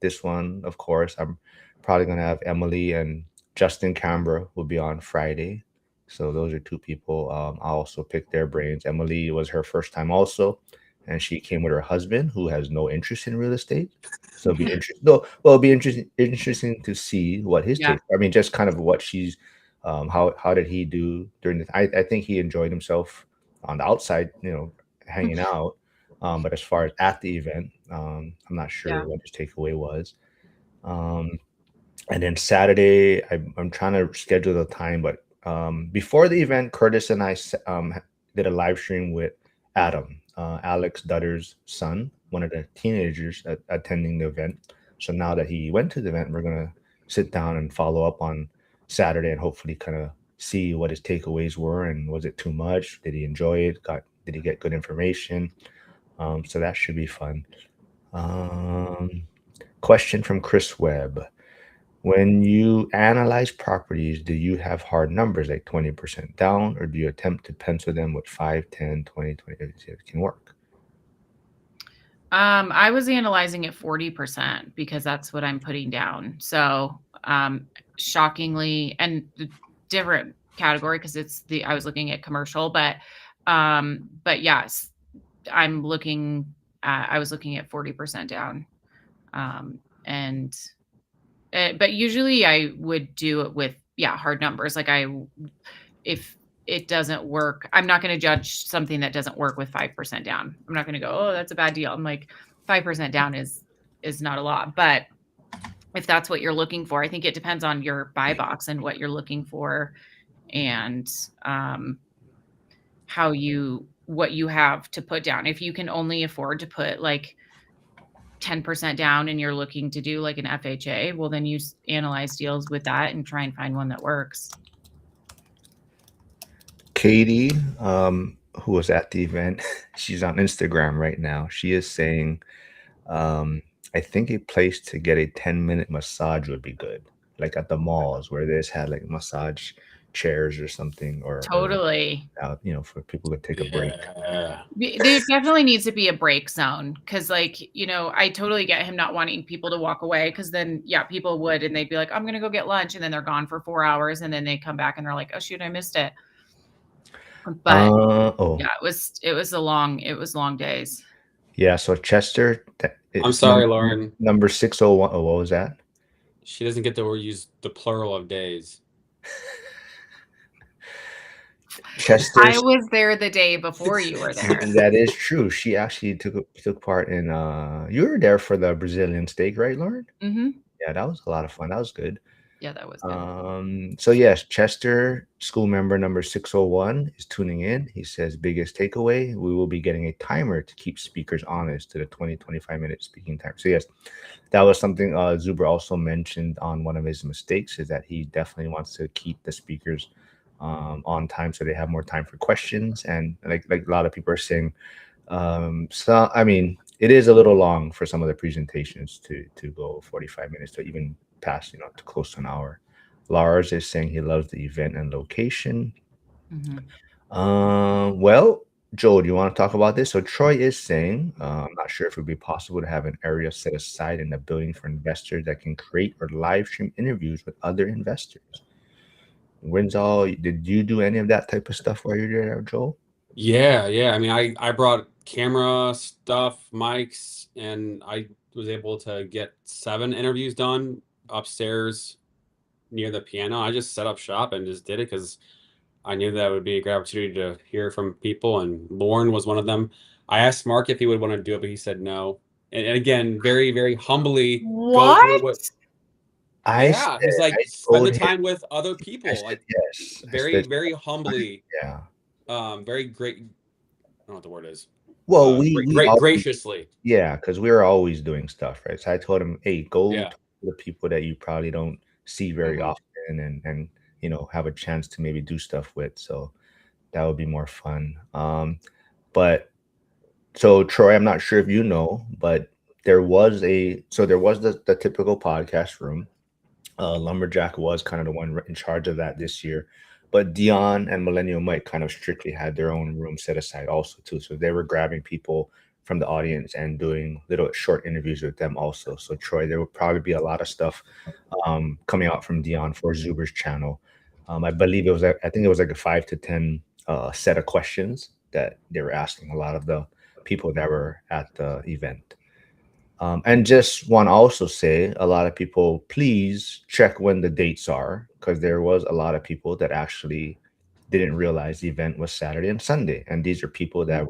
This one, of course, I'm probably gonna have Emily and Justin Canberra will be on Friday. So those are two people. I also picked their brains. Emily was her first time also, and she came with her husband who has no interest in real estate. So it'll be interesting. No, well, it'll be interesting to see what his Yeah. take. I mean, just kind of what she's how did he do during the I think he enjoyed himself on the outside, hanging out. But as far as at the event, I'm not sure Yeah. what his takeaway was. And then Saturday, I'm trying to schedule the time, but before the event, Curtis and I did a live stream with Adam, Alex Dutter's son, one of the teenagers attending the event. So now that he went to the event, we're going to sit down and follow up on Saturday and hopefully kind of see what his takeaways were, and was it too much? Did he enjoy it? Did he get good information? So that should be fun. Question from Chris Webb. When you analyze properties, do you have hard numbers like 20% down, or do you attempt to pencil them with 5, 10, 20, 20, see if it can work? I was analyzing at 40% because that's what I'm putting down. So shockingly, and the different category because I was looking at commercial, but yes, I was looking at 40% down. But usually I would do it with hard numbers. Like if it doesn't work, I'm not going to judge something that doesn't work with 5% down. I'm not going to go, oh, that's a bad deal. I'm like, 5% down is not a lot. But if that's what you're looking for, I think it depends on your buy box and what you're looking for, and what you have to put down. If you can only afford to put like 10% down and you're looking to do like an FHA, well, then you analyze deals with that and try and find one that works. Katie, who was at the event, she's on Instagram right now. She is saying, I think a place to get a 10-minute massage would be good, like at the malls where they just had like massage chairs or something, or Totally. out, for people to take a break. There definitely needs to be a break zone, because I totally get him not wanting people to walk away, because then people would, and they'd be like, I'm gonna go get lunch, and then they're gone for 4 hours, and then they come back and they're like, oh shoot, I missed it. But it was long days. Yeah, so Chester, I'm sorry, Lauren. Number 601. Oh, what was that? She doesn't get to use the plural of days. Chester, I was there the day before you were there. that is true. She actually took part in. You were there for the Brazilian steak, right, Lauren? Mm-hmm. Yeah, that was a lot of fun. That was good. Yeah, that was good. So yes, Chester, school member number 601 is tuning in. He says, biggest takeaway, we will be getting a timer to keep speakers honest to the 20-25 minute speaking time. So yes, that was something Zuber also mentioned on one of his mistakes, is that he definitely wants to keep the speakers on time so they have more time for questions. And like a lot of people are saying, so I mean, it is a little long for some of the presentations to go 45 minutes to even past, to close to an hour. Lars is saying he loves the event and location. Mm-hmm. Well, Joel, do you want to talk about this? So Troy is saying, I'm not sure if it would be possible to have an area set aside in the building for investors that can create or live stream interviews with other investors. Winzall, did you do any of that type of stuff while you're there, Joel? Yeah. I mean, I brought camera stuff, mics, and I was able to get 7 interviews done upstairs near the piano. I just set up shop and just did it because I knew that would be a great opportunity to hear from people, and Lauren was one of them. I asked Mark if he would want to do it, but he said no. And again, very, very humbly go through what. What? Yeah, he's like, I spend told the him, time with other I people, said like yes. I very, said, very humbly, yeah. very great. I don't know what the word is. Well, we Great, always, graciously. yeah, because we were always doing stuff, right? So I told him, hey, go Yeah. to the people that you probably don't see very Mhm. often, and have a chance to maybe do stuff with. So that would be more fun. But so Troy, I'm not sure if you know, but there was the typical podcast room. Lumberjack was kind of the one in charge of that this year, but Dion and Millennial Mike kind of strictly had their own room set aside also too. So they were grabbing people from the audience and doing little short interviews with them also. So Troy, there would probably be a lot of stuff coming out from Dion for Zuber's channel. I believe I think it was like a 5 to 10 set of questions that they were asking a lot of the people that were at the event. And just want to also say, a lot of people, please check when the dates are, because there was a lot of people that actually didn't realize the event was Saturday and Sunday, and these are people that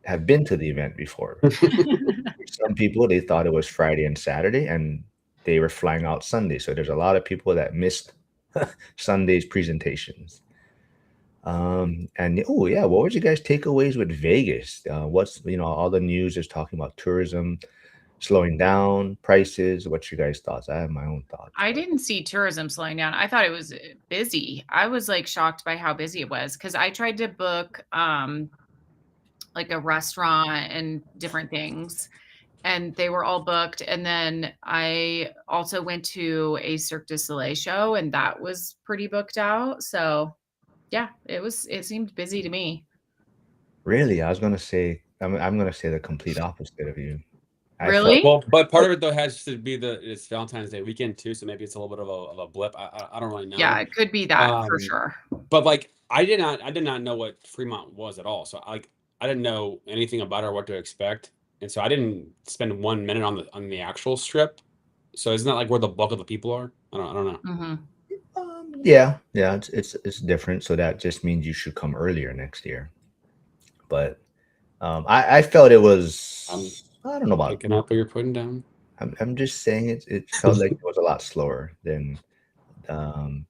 have been to the event before. Some people, they thought it was Friday and Saturday, and they were flying out Sunday. So there's a lot of people that missed Sunday's presentations. And oh yeah, what was you guys takeaways with Vegas? What's all the news is talking about tourism slowing down, prices. What's your guys' thoughts? I have my own thoughts. I didn't see tourism slowing down. I thought it was busy. I was like shocked by how busy it was because I tried to book like a restaurant and different things, and they were all booked. And then I also went to a Cirque du Soleil show, and that was pretty booked out. So yeah, it seemed busy to me. Really, I was gonna say I'm gonna say the complete opposite of you. I felt Really? Well, but part of it though has to be it's Valentine's Day weekend too, so maybe it's a little bit of a blip. I don't really Yeah, know. it could be that for Um, sure. but like I did not know what Fremont was at all. So I didn't know anything about it or what to expect, and so I didn't spend 1 minute on the actual strip. So isn't that like where the bulk of the people are? I don't know. Hmm. yeah, it's different. So that just means you should come earlier next year. But I felt it was, I don't know about, Picking up what you're putting down. I'm just saying it felt like it was a lot slower than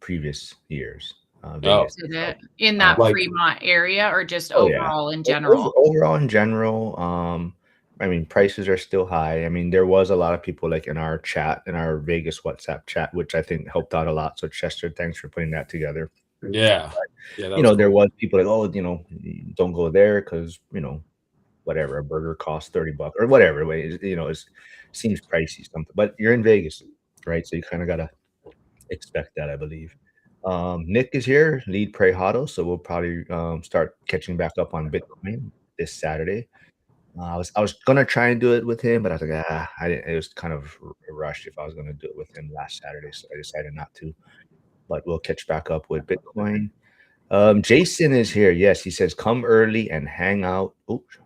previous years. Oh, Vegas. Did So, it in that like Fremont area or just oh yeah. overall in general? Overall, in general, I mean, prices are still high. I mean, there was a lot of people like in our chat, in our Vegas WhatsApp chat, which I think helped out a lot. So Chester, thanks for putting that together. yeah, that was There cool. was people like, oh, don't go there because whatever, a burger costs $30 or whatever. It seems pricey something, but you're in Vegas, right? So you kind of gotta expect that, I believe. Nick is here, lead Pray Hado, so we'll probably start catching back up on Bitcoin this Saturday. I was gonna try and do it with him, but I was like, I didn't. It was kind of a rush if I was gonna do it with him last Saturday, so I decided not to. But we'll catch back up with Bitcoin. Jason is here. Yes, he says come early and hang out. Oops,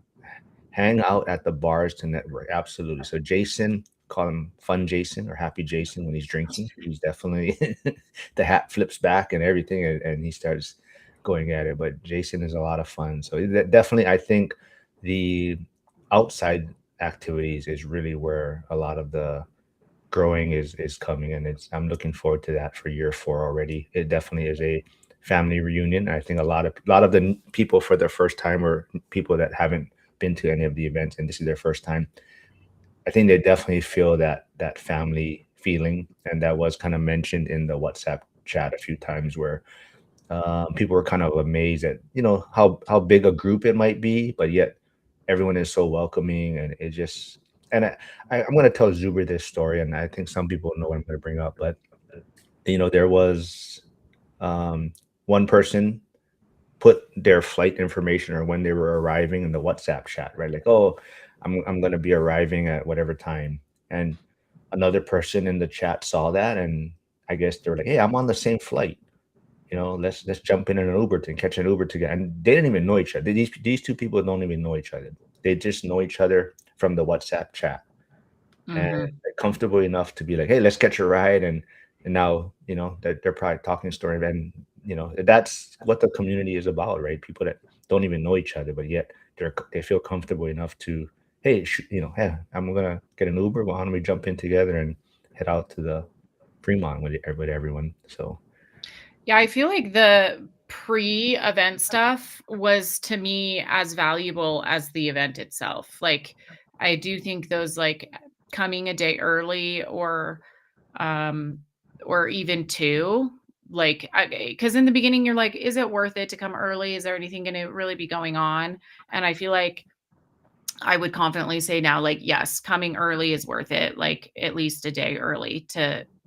hang out at the bars to network. Absolutely. So Jason, call him Fun Jason or Happy Jason when he's drinking. He's definitely the hat flips back and everything, and he starts going at it. But Jason is a lot of fun. So definitely, I think the outside activities is really where a lot of the growing is coming, and I'm looking forward to that for year 4 already. It definitely is a family reunion. I think a lot of the people for their first time, or people that haven't been to any of the events and this is their first time, I think they definitely feel that family feeling, and that was kind of mentioned in the WhatsApp chat a few times, where people were kind of amazed at how big a group it might be, but yet everyone is so welcoming, and it just and I'm going to tell Zuber this story, and I think some people know what I'm going to bring up, but there was um, one person put their flight information or when they were arriving in the WhatsApp chat, right? Like, oh, I'm going to be arriving at whatever time, and another person in the chat saw that, and I guess they were like, hey, I'm on the same flight, let's jump in an Uber to catch an Uber together. And they didn't even know each other. These two people don't even know each other. They just know each other from the WhatsApp chat, and Mm-hmm. they're comfortable enough to be like, hey, let's catch a ride. And now they're probably talking story, and that's what the community is about, right? People that don't even know each other, but yet they feel comfortable enough to, hey, hey, I'm gonna get an Uber. Why don't we jump in together and head out to the Fremont with everyone? So Yeah, I feel like the pre-event stuff was to me as valuable as the event itself. Like I do think those like coming a day early um or even two, like because in the beginning you're like, is it worth it to come early? Is there anything going to really be going on? And I feel like I would confidently say now, like, yes, coming early is worth it, like at least a day early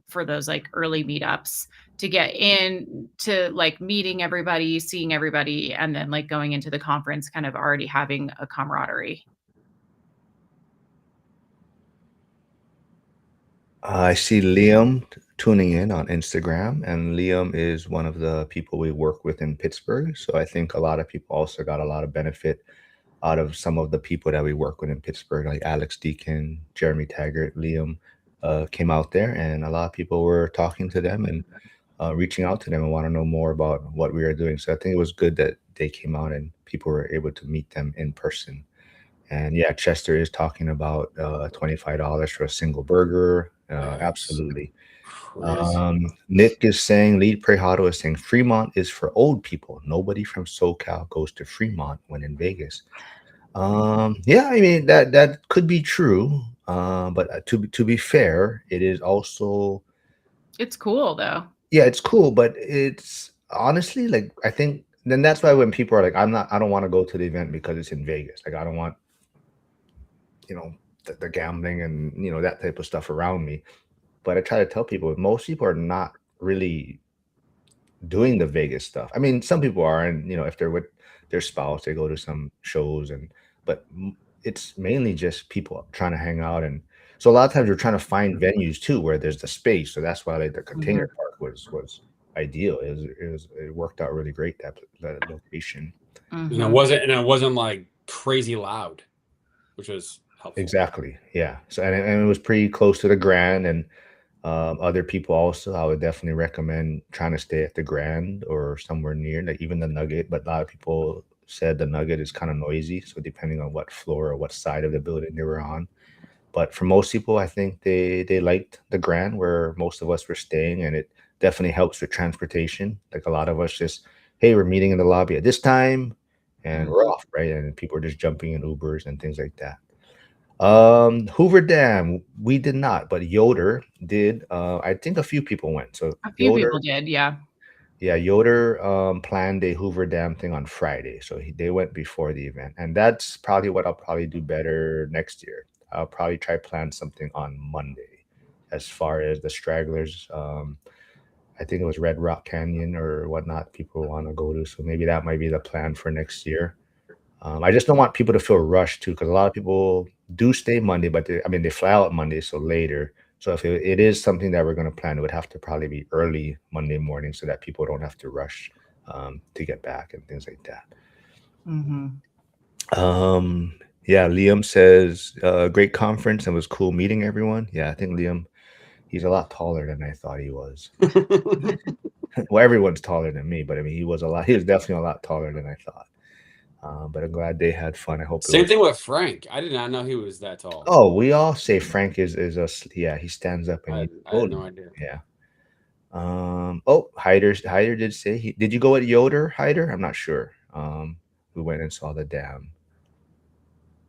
for those like early meetups to get in to like meeting everybody, seeing everybody, and then like going into the conference kind of already having a camaraderie. I see Liam tuning in on Instagram, and Liam is one of the people we work with in Pittsburgh. So I think a lot of people also got a lot of benefit out of some of the people that we work with in Pittsburgh, like Alex Deacon, Jeremy Taggart, Liam, came out there, and a lot of people were talking to them and reaching out to them and want to know more about what we are doing. So I think it was good that they came out and people were able to meet them in person. And yeah, Chester is talking about $25 for a single burger. Yes. Absolutely. Crazy. Nick is saying, Lead Prejado is saying, Fremont is for old people. Nobody from SoCal goes to Fremont when in Vegas. Yeah, I mean that could be true. But to be fair, it is also, It's cool though. yeah, it's cool, but it's honestly, like, I think then that's why when people are like, I don't want to go to the event because it's in Vegas. Like, I don't want you know the gambling and that type of stuff around me. But I try to tell people, most people are not really doing the Vegas stuff. I mean, some people are, and if they're with their spouse, they go to some shows, but it's mainly just people trying to hang out. And so a lot of times we're trying to find venues too where there's the space. So that's why, like, the Hmm. container park was ideal. It worked out really great, that location. And it Hmm. wasn't like crazy loud, which was helpful. Exactly. Yeah. So and it was pretty close to the Grand, and other people also. I would definitely recommend trying to stay at the Grand or somewhere near, like even the Nugget. But a lot of people said the Nugget is kind of noisy, so depending on what floor or what side of the building they were on. But for most people, I think they liked the Grand where most of us were staying, and it definitely helps with transportation. Like, a lot of us just, hey, we're meeting in the lobby at this time, and we're Hmm. off, right? And people are just jumping in Ubers and things like that. Hoover Dam, we did not, but Yoder did. I think a few people went. So A few Yoder, people did, yeah. yeah, Yoder planned a Hoover Dam thing on Friday, so they went before the event, and that's probably what I'll probably do better next year. I'll probably try plan something on Monday, as far as the stragglers. I think it was Red Rock Canyon or whatnot people want to go to, so maybe that might be the plan for next year. I just don't want people to feel rushed too, because a lot of people do stay Monday, but I mean, they fly out Monday, so later. So if it is something that we're going to plan, it would have to probably be early Monday morning so that people don't have to rush to get back and things like that. Hmm. Um, Yeah, Liam says, great conference and was cool meeting everyone. Yeah, I think Liam, he's a lot taller than I thought he was. Well, everyone's taller than me, but I mean, he was definitely a lot taller than I thought. But I'm glad they had fun. I hope it Same was. thing with Frank. I did not know he was that tall. Oh, we all say Frank is yeah, he stands up and I had no idea. yeah. Oh, Hyder did say did you go at Yoder, Hyder? I'm not sure. We went and saw the dam.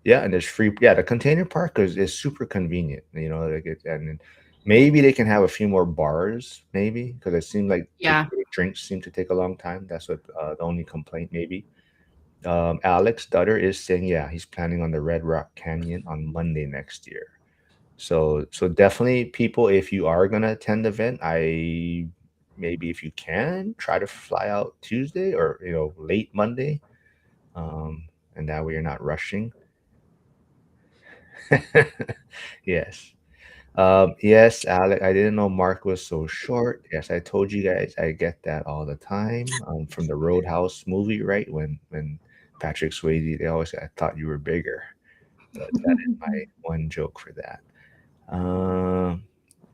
Yeah, and there's free. Yeah, the container park is super convenient. You know, like and maybe they can have a few more bars, maybe because it seemed like Yeah. drinks seem to take a long time. That's what the only complaint maybe. Alex Dutter is saying, yeah, he's planning on the Red Rock Canyon on Monday next year. So definitely, people, if you are gonna attend the event, I maybe if you can try to fly out Tuesday or late Monday, and that way you're not rushing. Yes. Yes, Alec, I didn't know Mark was so short. Yes, I told you guys I get that all the time. From the Roadhouse movie, right? When Patrick Swayze, they always say, I thought you were bigger. But that is my one joke for that. Um,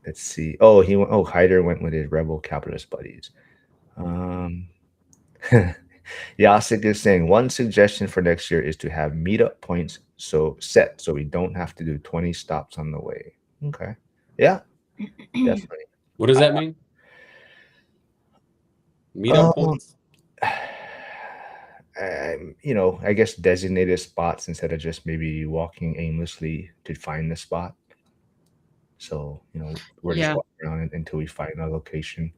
let's see. Oh, Hyder went with his rebel capitalist buddies. Um, Yasik is saying one suggestion for next year is to have meetup points so we don't have to do 20 stops on the way. Okay. Yeah, definitely. What does that mean? Meetup Um, points? I guess designated spots instead of just maybe walking aimlessly to find the spot. So, we're just Yeah. walking around until we find a location.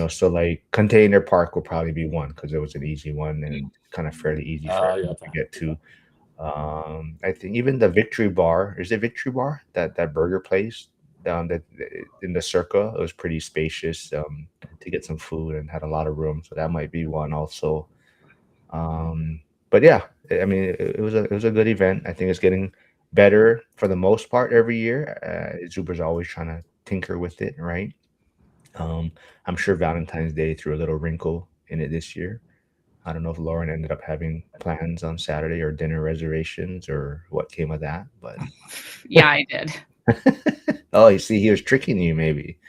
So like Container Park will probably be one because it was an easy one and kind of fairly easy for Yeah, everyone to okay. get to. I think even the Victory Bar, is it Victory Bar? That burger place down that in the Circa, it was pretty spacious to get some food and had a lot of room. So that might be one also. But yeah, I mean, it was a good event. I think it's getting better for the most part every year. Zuber's always trying to tinker with it, right? Um, I'm sure Valentine's Day threw a little wrinkle in it this year. I don't know if Lauren ended up having plans on Saturday or dinner reservations or what came of that, but Yeah, I did. oh, you see, he was tricking you, maybe.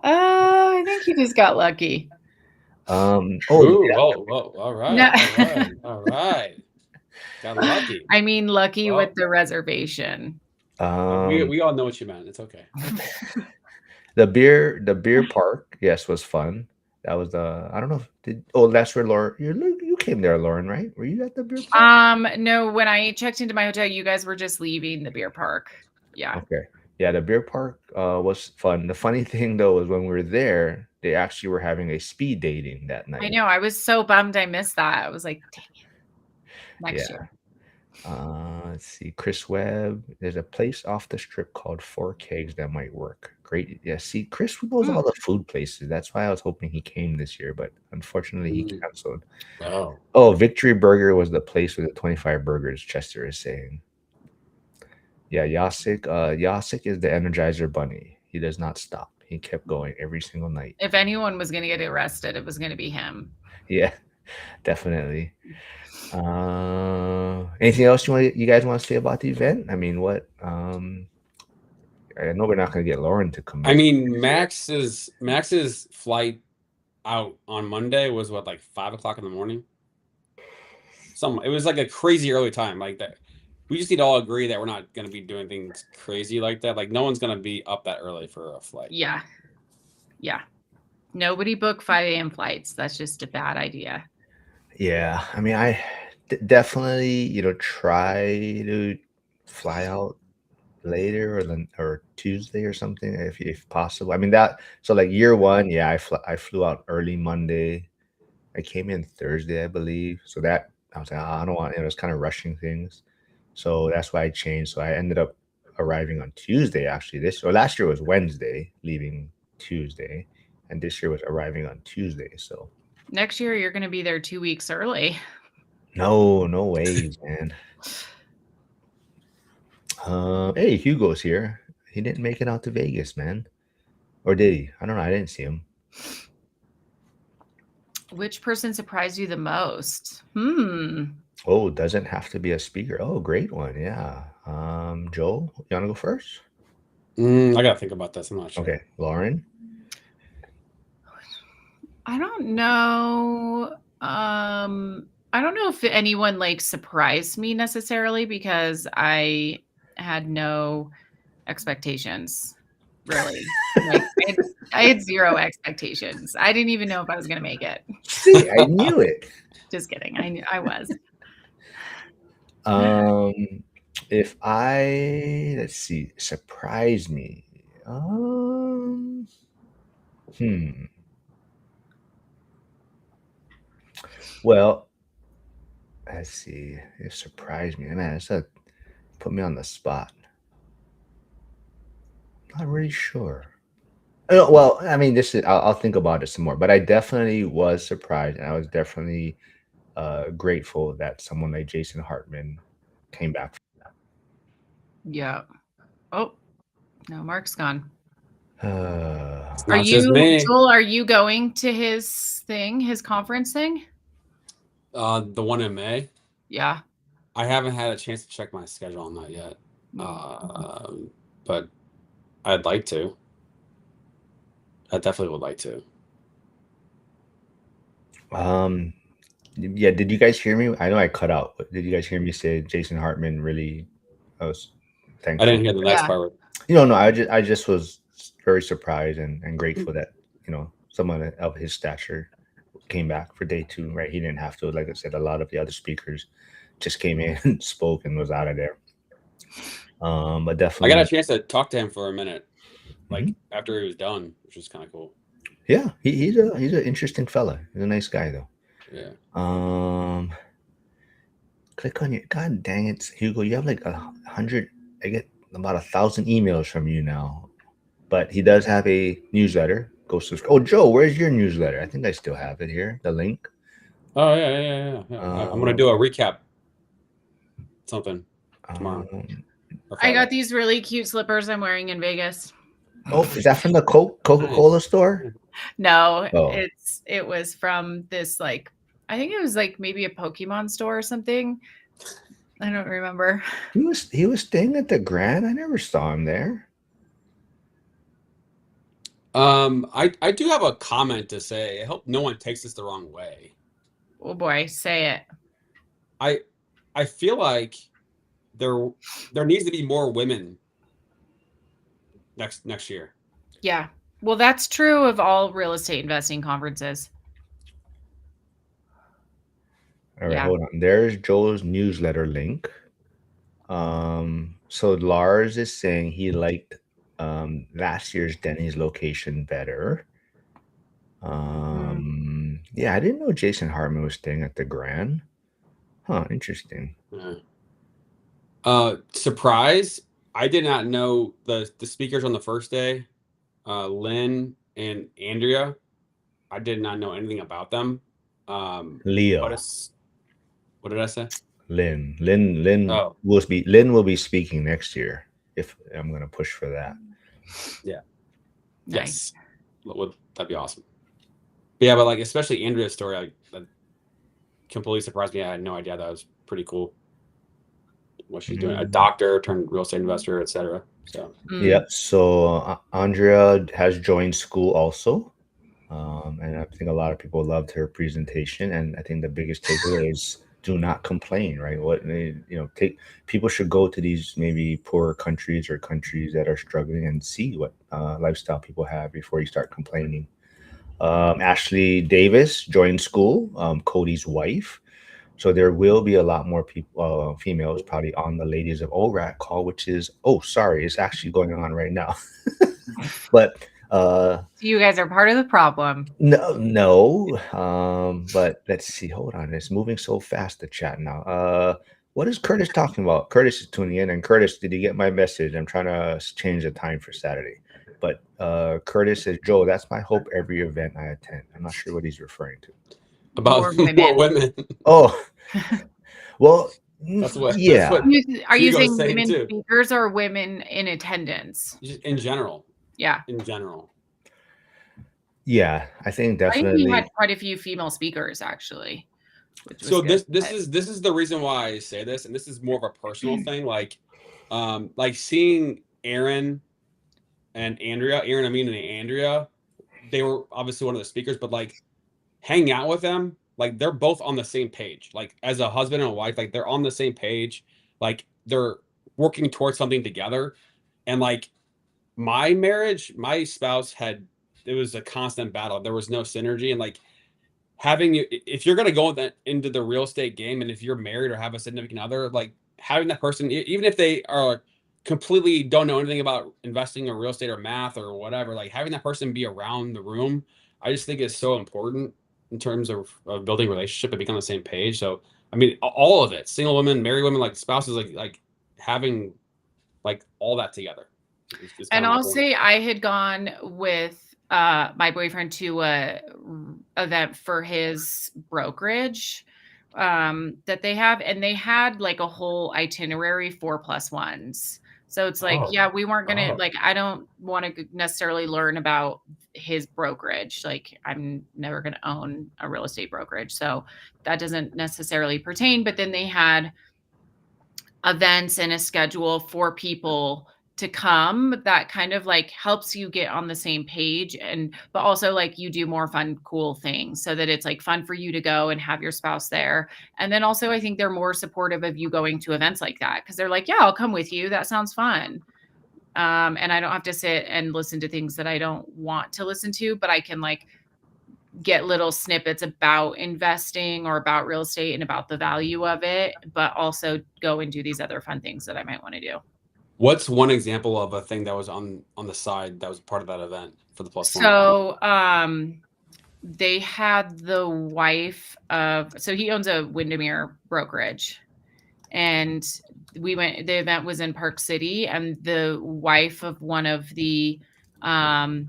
I think he just got lucky. Oh, Ooh, yeah. well, all right, No. all right. Got lucky. I mean, lucky Well, with the reservation. we all know what you meant. It's okay. the beer park, yes, was fun. That was I don't know that's where Lauren, you came there, Lauren, right? Were you at the beer park? No, when I checked into my hotel, you guys were just leaving the beer park. Yeah. Okay. Yeah, the beer park was fun. The funny thing though is when we were there, they actually were having a speed dating that I night. know. I was so bummed I missed that. I was like, dang it. Next Yeah. year. Let's see. Chris Webb. There's a place off the strip called Four Kegs that might work. Great. Yeah. See, Chris knows all the food places. That's why I was hoping he came this year, but unfortunately he canceled. Oh. Oh, Victory Burger was the place with the 25 burgers, Chester is saying. Yeah, Yasik is the Energizer Bunny. He does not stop. He kept going every single night. If anyone was going to get arrested, it was going to be him. Yeah, definitely. Anything else you guys want to say about the event? I mean, what? I know we're not going to get Lauren to commit. I mean, Max's flight out on Monday was what, like 5 o'clock in the morning. It was like a crazy early time like that. We just need to all agree that we're not going to be doing things crazy like that. Like no one's going to be up that early for a flight. Yeah. Yeah. Nobody book 5 a.m. flights. That's just a bad idea. Yeah, I mean, I definitely, try to fly out later or Tuesday or something if possible. I mean so like year one, yeah, I flew out early Monday. I came in Thursday, I believe. So that I was like, I don't want, it was kind of rushing things. So that's why I changed. So I ended up arriving on Tuesday actually last year was Wednesday, leaving Tuesday, and this year was arriving on Tuesday. So next year you're going to be there 2 weeks early. no ways, man. Hey, Hugo's here. He didn't make it out to Vegas, man. Or did he? I don't know. I didn't see him. Which person surprised you the most? Oh, doesn't have to be a speaker. Oh, great one. Yeah. Joel, you want to go first? I gotta think about this. I'm not sure. Okay, Lauren. I don't know. I don't know if anyone like surprised me necessarily because I had no expectations, really. Like I had zero expectations. I didn't even know if I was gonna make it. See, I knew it. Just kidding. I knew I was. If let's see, surprise me. Well, let's see. It surprised me. Man, it's put me on the spot. Not really sure. Well, I mean, I'll think about it some more, but I definitely was surprised, and I was definitely grateful that someone like Jason Hartman came back. Yeah. Oh, no, Mark's gone. It's Are not just you, me. Joel, are you going to his conference thing? The one in May. Yeah. I haven't had a chance to check my schedule on that yet. But I'd like to. I definitely would like to. Yeah, did you guys hear me? I know I cut out, but did you guys hear me say Jason Hartman really? I was thankful. I didn't hear the next Yeah. part. No, I just was very surprised and grateful that someone of his stature came back for day 2. Right, he didn't have to. Like I said, a lot of the other speakers just came in and spoke and was out of there. But I definitely, got a chance to talk to him for a minute, like Mhm. after he was done, which was kind of cool. Yeah, he's an interesting fella. He's a nice guy though. Yeah. Click on your. God dang it, Hugo! You have like 100. I get about 1,000 emails from you now. But he does have a newsletter. Go subscribe. Oh, Joe, where's your newsletter? I think I still have it here. The link. Oh yeah. I'm gonna do a recap. Something tomorrow. or I Friday. got these really cute slippers I'm wearing in Vegas. Oh, is that from the Coca-Cola store? No, Oh. it was from this like I think it was like maybe a Pokemon store or something. I don't remember. He was staying at the Grand. I never saw him there. I do have a comment to say. I hope no one takes this the wrong way. Oh boy, say it. I feel like there needs to be more women next year. Yeah. Well, that's true of all real estate investing conferences. All right, hold on. There's Joel's newsletter link. So Lars is saying he liked last year's Denny's location better. Yeah, I didn't know Jason Hartman was staying at the Grand. Huh, interesting. Surprise! I did not know the speakers on the first day, Lynn and Andrea. I did not know anything about them. Leo. What did I say? Lynn Oh. Lynn will be speaking next year. If I'm going to push for that. Yeah. Nice. Yes. That'd be awesome. But yeah, but like especially Andrea's story, that completely surprised me. I had no idea. That was pretty cool. What she's doing, a doctor turned real estate investor, etc. So Yep. So Andrea has joined school also, and I think a lot of people loved her presentation. And I think the biggest takeaway is do not complain. Right? People should go to these maybe poorer countries or countries that are struggling and see what lifestyle people have before you start complaining. Ashley Davis joined school, Cody's wife. So there will be a lot more people, females, probably on the Ladies of ORaaT call, which is, it's actually going on right now. But you guys are part of the problem. No. But let's see. Hold on, it's moving so fast. The chat now. What is Curtis talking about? Curtis is tuning in, and Curtis, did you get my message? I'm trying to change the time for Saturday. But Curtis says, Joe, that's my hope every event I attend. I'm not sure what he's referring to. About more women. Oh, well, that's what. Yeah. That's what are you saying saying women too. speakers or women in attendance? In general. Yeah. In general. Yeah, I think definitely. I think we had quite a few female speakers actually. which was So good. this is the reason why I say this, and this is more of a personal thing. Like seeing Aaron and Andrea, Aaron Amin and Andrea, they were obviously one of the speakers, but like hanging out with them, like they're both on the same page. Like as a husband and a wife, like they're on the same page. Like they're working towards something together. And like my marriage, my spouse it was a constant battle. There was no synergy. And like having you, if you're going to go into the real estate game, and if you're married or have a significant other, like having that person, even if they are completely don't know anything about investing or real estate or math or whatever, like having that person be around the room, I just think is so important in terms of building a relationship and being on the same page. So I mean, all of it, single women, married women, like spouses, like having like all that together. And I'll say I had gone with my boyfriend to a event for his brokerage that they have, and they had like a whole itinerary 4+1s. So it's like, yeah, we weren't gonna like, I don't want to necessarily learn about his brokerage. Like, I'm never gonna own a real estate brokerage, so that doesn't necessarily pertain. But then they had events and a schedule for people to come that kind of like helps you get on the same page, and but also like you do more fun, cool things so that it's like fun for you to go and have your spouse there. And then also I think they're more supportive of you going to events like that, because they're like, yeah, I'll come with you, that sounds fun. And I don't have to sit and listen to things that I don't want to listen to, but I can like get little snippets about investing or about real estate and about the value of it, but also go and do these other fun things that I might want to do. What's one example of a thing that was on the side that was part of that event for the +1? So they had the wife of, so he owns a Windermere brokerage, and we went, the event was in Park City, and the wife of one of the Park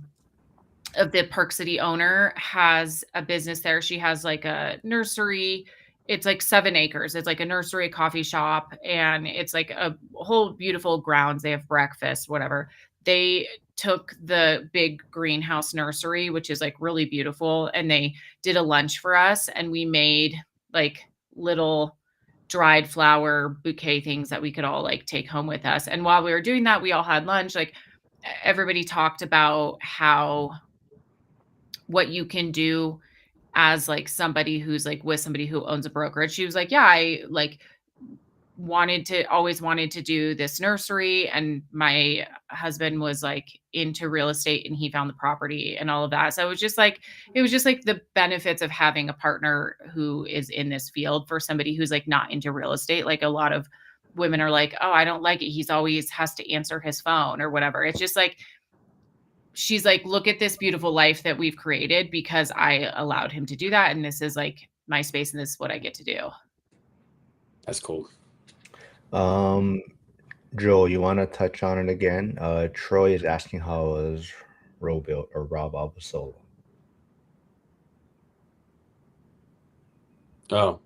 City owner has a business there. She has like a nursery. It's like 7 acres. It's like a nursery, coffee shop, and it's like a whole beautiful grounds. They have breakfast, whatever. They took the big greenhouse nursery, which is like really beautiful, and they did a lunch for us, and we made like little dried flower bouquet things that we could all like take home with us. And while we were doing that, we all had lunch. Like everybody talked about what you can do as like somebody who's like with somebody who owns a brokerage. She was like, yeah, I like always wanted to do this nursery, and my husband was like into real estate and he found the property and all of that. So it was just like the benefits of having a partner who is in this field for somebody who's like not into real estate. Like a lot of women are like, oh, I don't like it, he's always has to answer his phone or whatever. It's just like, she's like, look at this beautiful life that we've created because I allowed him to do that. And this is like my space, and this is what I get to do. That's cool. Joel, you want to touch on it again? Troy is asking how was Rob Alba solo? Oh,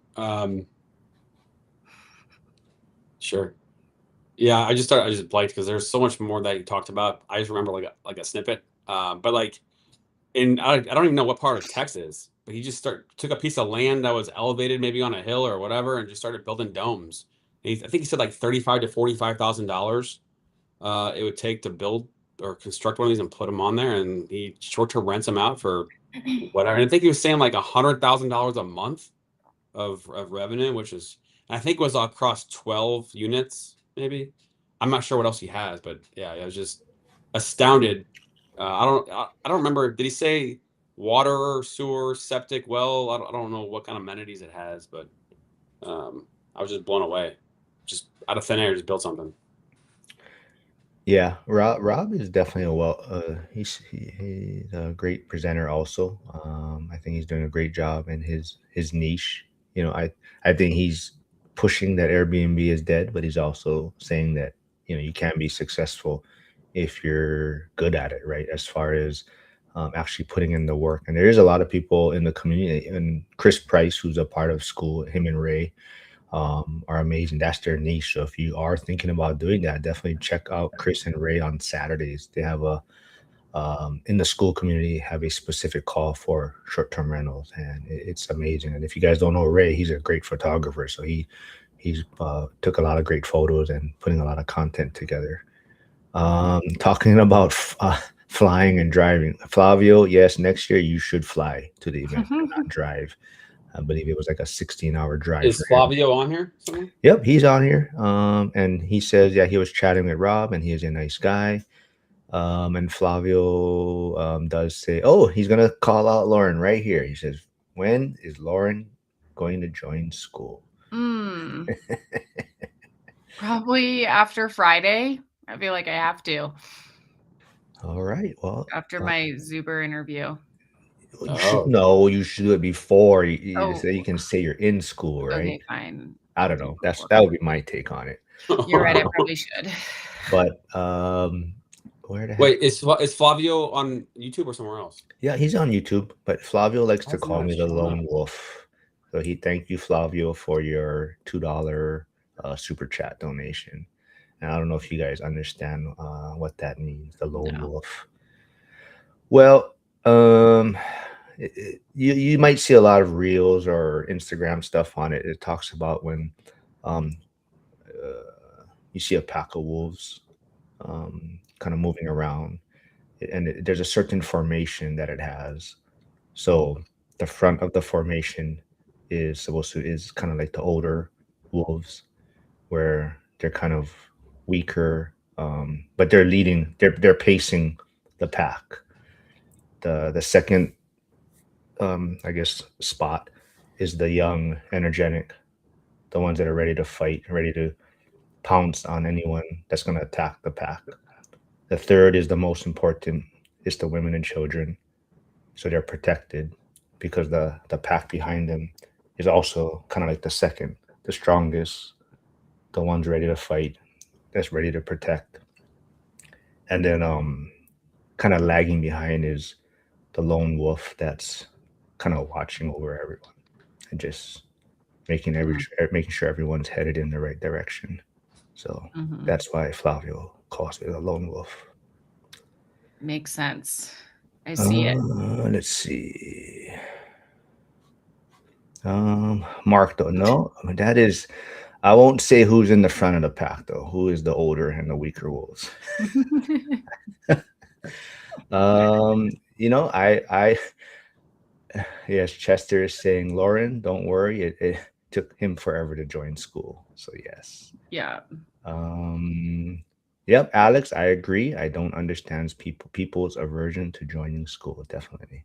sure. Yeah, I just blanked because there's so much more that you talked about. I just remember like a snippet. But like I don't even know what part of Texas, but he just took a piece of land that was elevated maybe on a hill or whatever and just started building domes. I think he said like $35,000 to $45,000 it would take to build or construct one of these and put them on there, and he short-term rents them out for whatever. And I think he was saying like $100,000 a month of revenue, which is, I think was across 12 units, maybe. I'm not sure what else he has, but yeah, I was just astounded. I don't remember. Did he say water, sewer, septic, well? I don't know what kind of amenities it has, but I was just blown away. Just out of thin air, just built something. Yeah, Rob is definitely he's a great presenter also. I think he's doing a great job in his niche. You know, I think he's pushing that Airbnb is dead, but he's also saying that, you know, you can be successful if you're good at it, right? As far as actually putting in the work. And there is a lot of people in the community, and Chris Price, who's a part of school, him and Ray are amazing. That's their niche. So if you are thinking about doing that, definitely check out Chris and Ray on Saturdays. They have a in the school community have a specific call for short-term rentals, and it's amazing. And if you guys don't know Ray, he's a great photographer, so he's took a lot of great photos and putting a lot of content together. Talking about flying and driving, Flavio, yes, next year you should fly to the event and not drive. I believe it was like a 16-hour drive Is for him. Flavio on here somewhere? Yep, he's on here. And he says, yeah, he was chatting with Rob, and he is a nice guy. And Flavio does say, oh, he's gonna call out Lauren right here. He says, when is Lauren going to join school? Probably after Friday. I feel like I have to. All right. Well, After my Zuber interview. No, you should do it before Oh. so you can say you're in school, right? Okay, fine. I don't know. That would be my take on it. You're right. I probably should. But where the heck? Wait, is Flavio on YouTube or somewhere else? Yeah, he's on YouTube, but Flavio likes to call me the lone wolf. So thank you, Flavio, for your $2 super chat donation. And I don't know if you guys understand what that means, the lone wolf. Well, you might see a lot of reels or Instagram stuff on it. It talks about when you see a pack of wolves kind of moving around, and there's a certain formation that it has. So the front of the formation is kind of like the older wolves, where they're kind of weaker, but they're leading. They're pacing the pack. The second, I guess, spot is the young, energetic, the ones that are ready to fight, ready to pounce on anyone that's going to attack the pack. The third is the most important. It's the women and children, so they're protected because the pack behind them is also kind of like the second, the strongest, the ones ready to fight, that's ready to protect. And then kind of lagging behind is the lone wolf that's kind of watching over everyone and just making sure everyone's headed in the right direction. So that's why Flavio calls me the lone wolf. Makes sense. I see it. Let's see. Mark, though, no, that is. I won't say who's in the front of the pack, though. Who is the older and the weaker wolves? I yes, Chester is saying, Lauren, don't worry. It took him forever to join school. So yes. Yeah. Yep, Alex, I agree. I don't understand people's aversion to joining school. Definitely.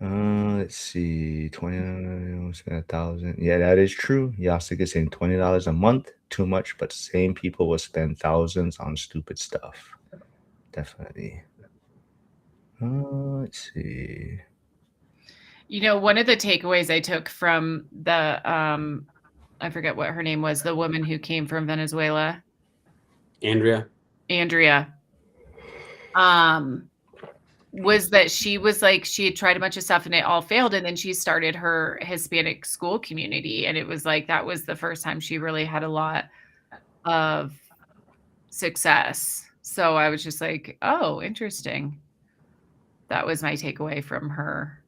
Let's see, 20, spend 1,000. Yeah, that is true. Yasik is saying $20 a month, too much, but same people will spend thousands on stupid stuff. Definitely. Let's see. One of the takeaways I took from the I forget what her name was, the woman who came from Venezuela. Andrea. Was that she was like, she had tried a bunch of stuff and it all failed. And then she started her Hispanic school community. And it was like, that was the first time she really had a lot of success. So I was just like, oh, interesting. That was my takeaway from her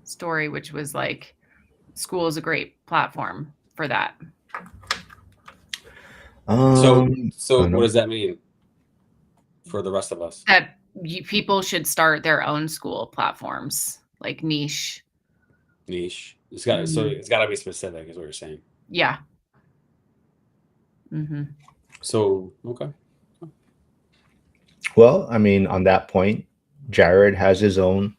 story, which was like, school is a great platform for that. So what does that mean for the rest of us? That people should start their own school platforms, like niche. It's got to be specific, is what you're saying. Yeah. So okay. Well, I mean, on that point, Jared has his own.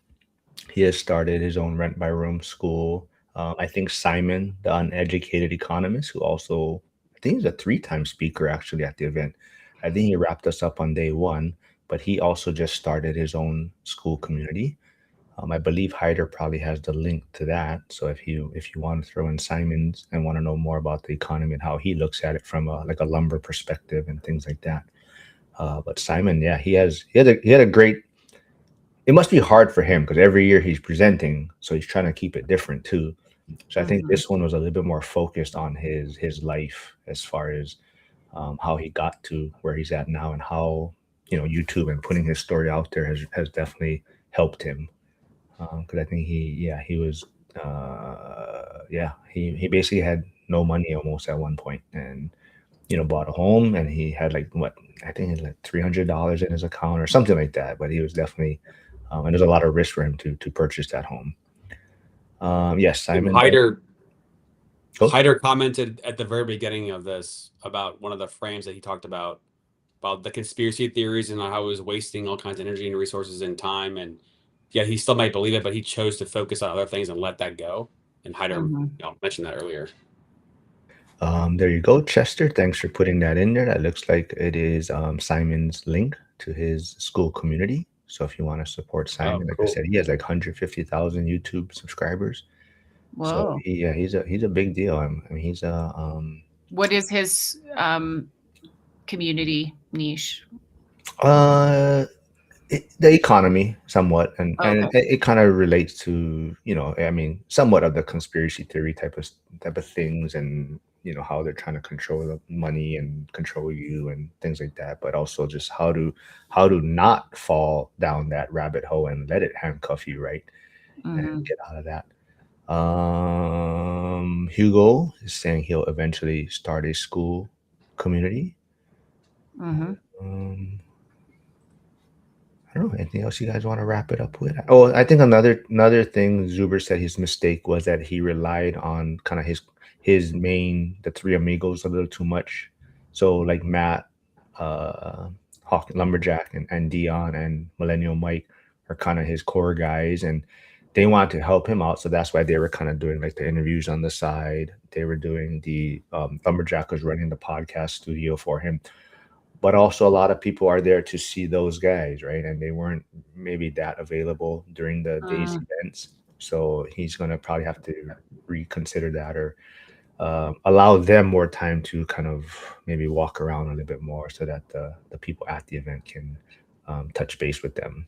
He has started his own rent by room school. I think Simon, the uneducated economist, who also, I think he's a 3-time speaker actually at the event. I think he wrapped us up on day 1, but he also just started his own school community. I believe Hyder probably has the link to that. So if you want to throw in Simon's and want to know more about the economy and how he looks at it from a lumber perspective and things like that. But Simon, yeah, he had a great. It must be hard for him because every year he's presenting, so he's trying to keep it different too. So I think this one was a little bit more focused on his life as far as how he got to where he's at now and how YouTube and putting his story out there has definitely helped him. Because I think he was, he basically had no money almost at one point, and bought a home, and he had like what I think he had like $300 in his account or something like that. But he was definitely, and there's a lot of risk for him to purchase that home. Yes, And Simon. Hyder commented at the very beginning of this about one of the frames that he talked about the conspiracy theories and how it was wasting all kinds of energy and resources and time. And yeah, he still might believe it, but he chose to focus on other things and let that go. And Hyder mentioned that earlier. There you go, Chester. Thanks for putting that in there. That looks like it is Simon's link to his school community. So if you want to support Simon, like I said, he has like 150,000 YouTube subscribers. Whoa. So he's a big deal. I mean, he's a. What is his community niche? The economy somewhat, and it kind of relates to I mean, somewhat of the conspiracy theory type of things, and how they're trying to control the money and control you and things like that, but also just how to not fall down that rabbit hole and let it handcuff you, right? And get out of that. Hugo is saying he'll eventually start a school community. I don't know. Anything else you guys want to wrap it up with? Oh, I think another thing Zuber said his mistake was that he relied on kind of his main, the three amigos, a little too much. So like Matt, Hawk Lumberjack, and Dion and Millennial Mike are kind of his core guys, and they wanted to help him out. So that's why they were kind of doing like the interviews on the side. They were doing the Lumberjack was running the podcast studio for him. But also a lot of people are there to see those guys, right? And they weren't maybe that available during the day's events. So he's going to probably have to reconsider that, or allow them more time to kind of maybe walk around a little bit more, so that the people at the event can touch base with them.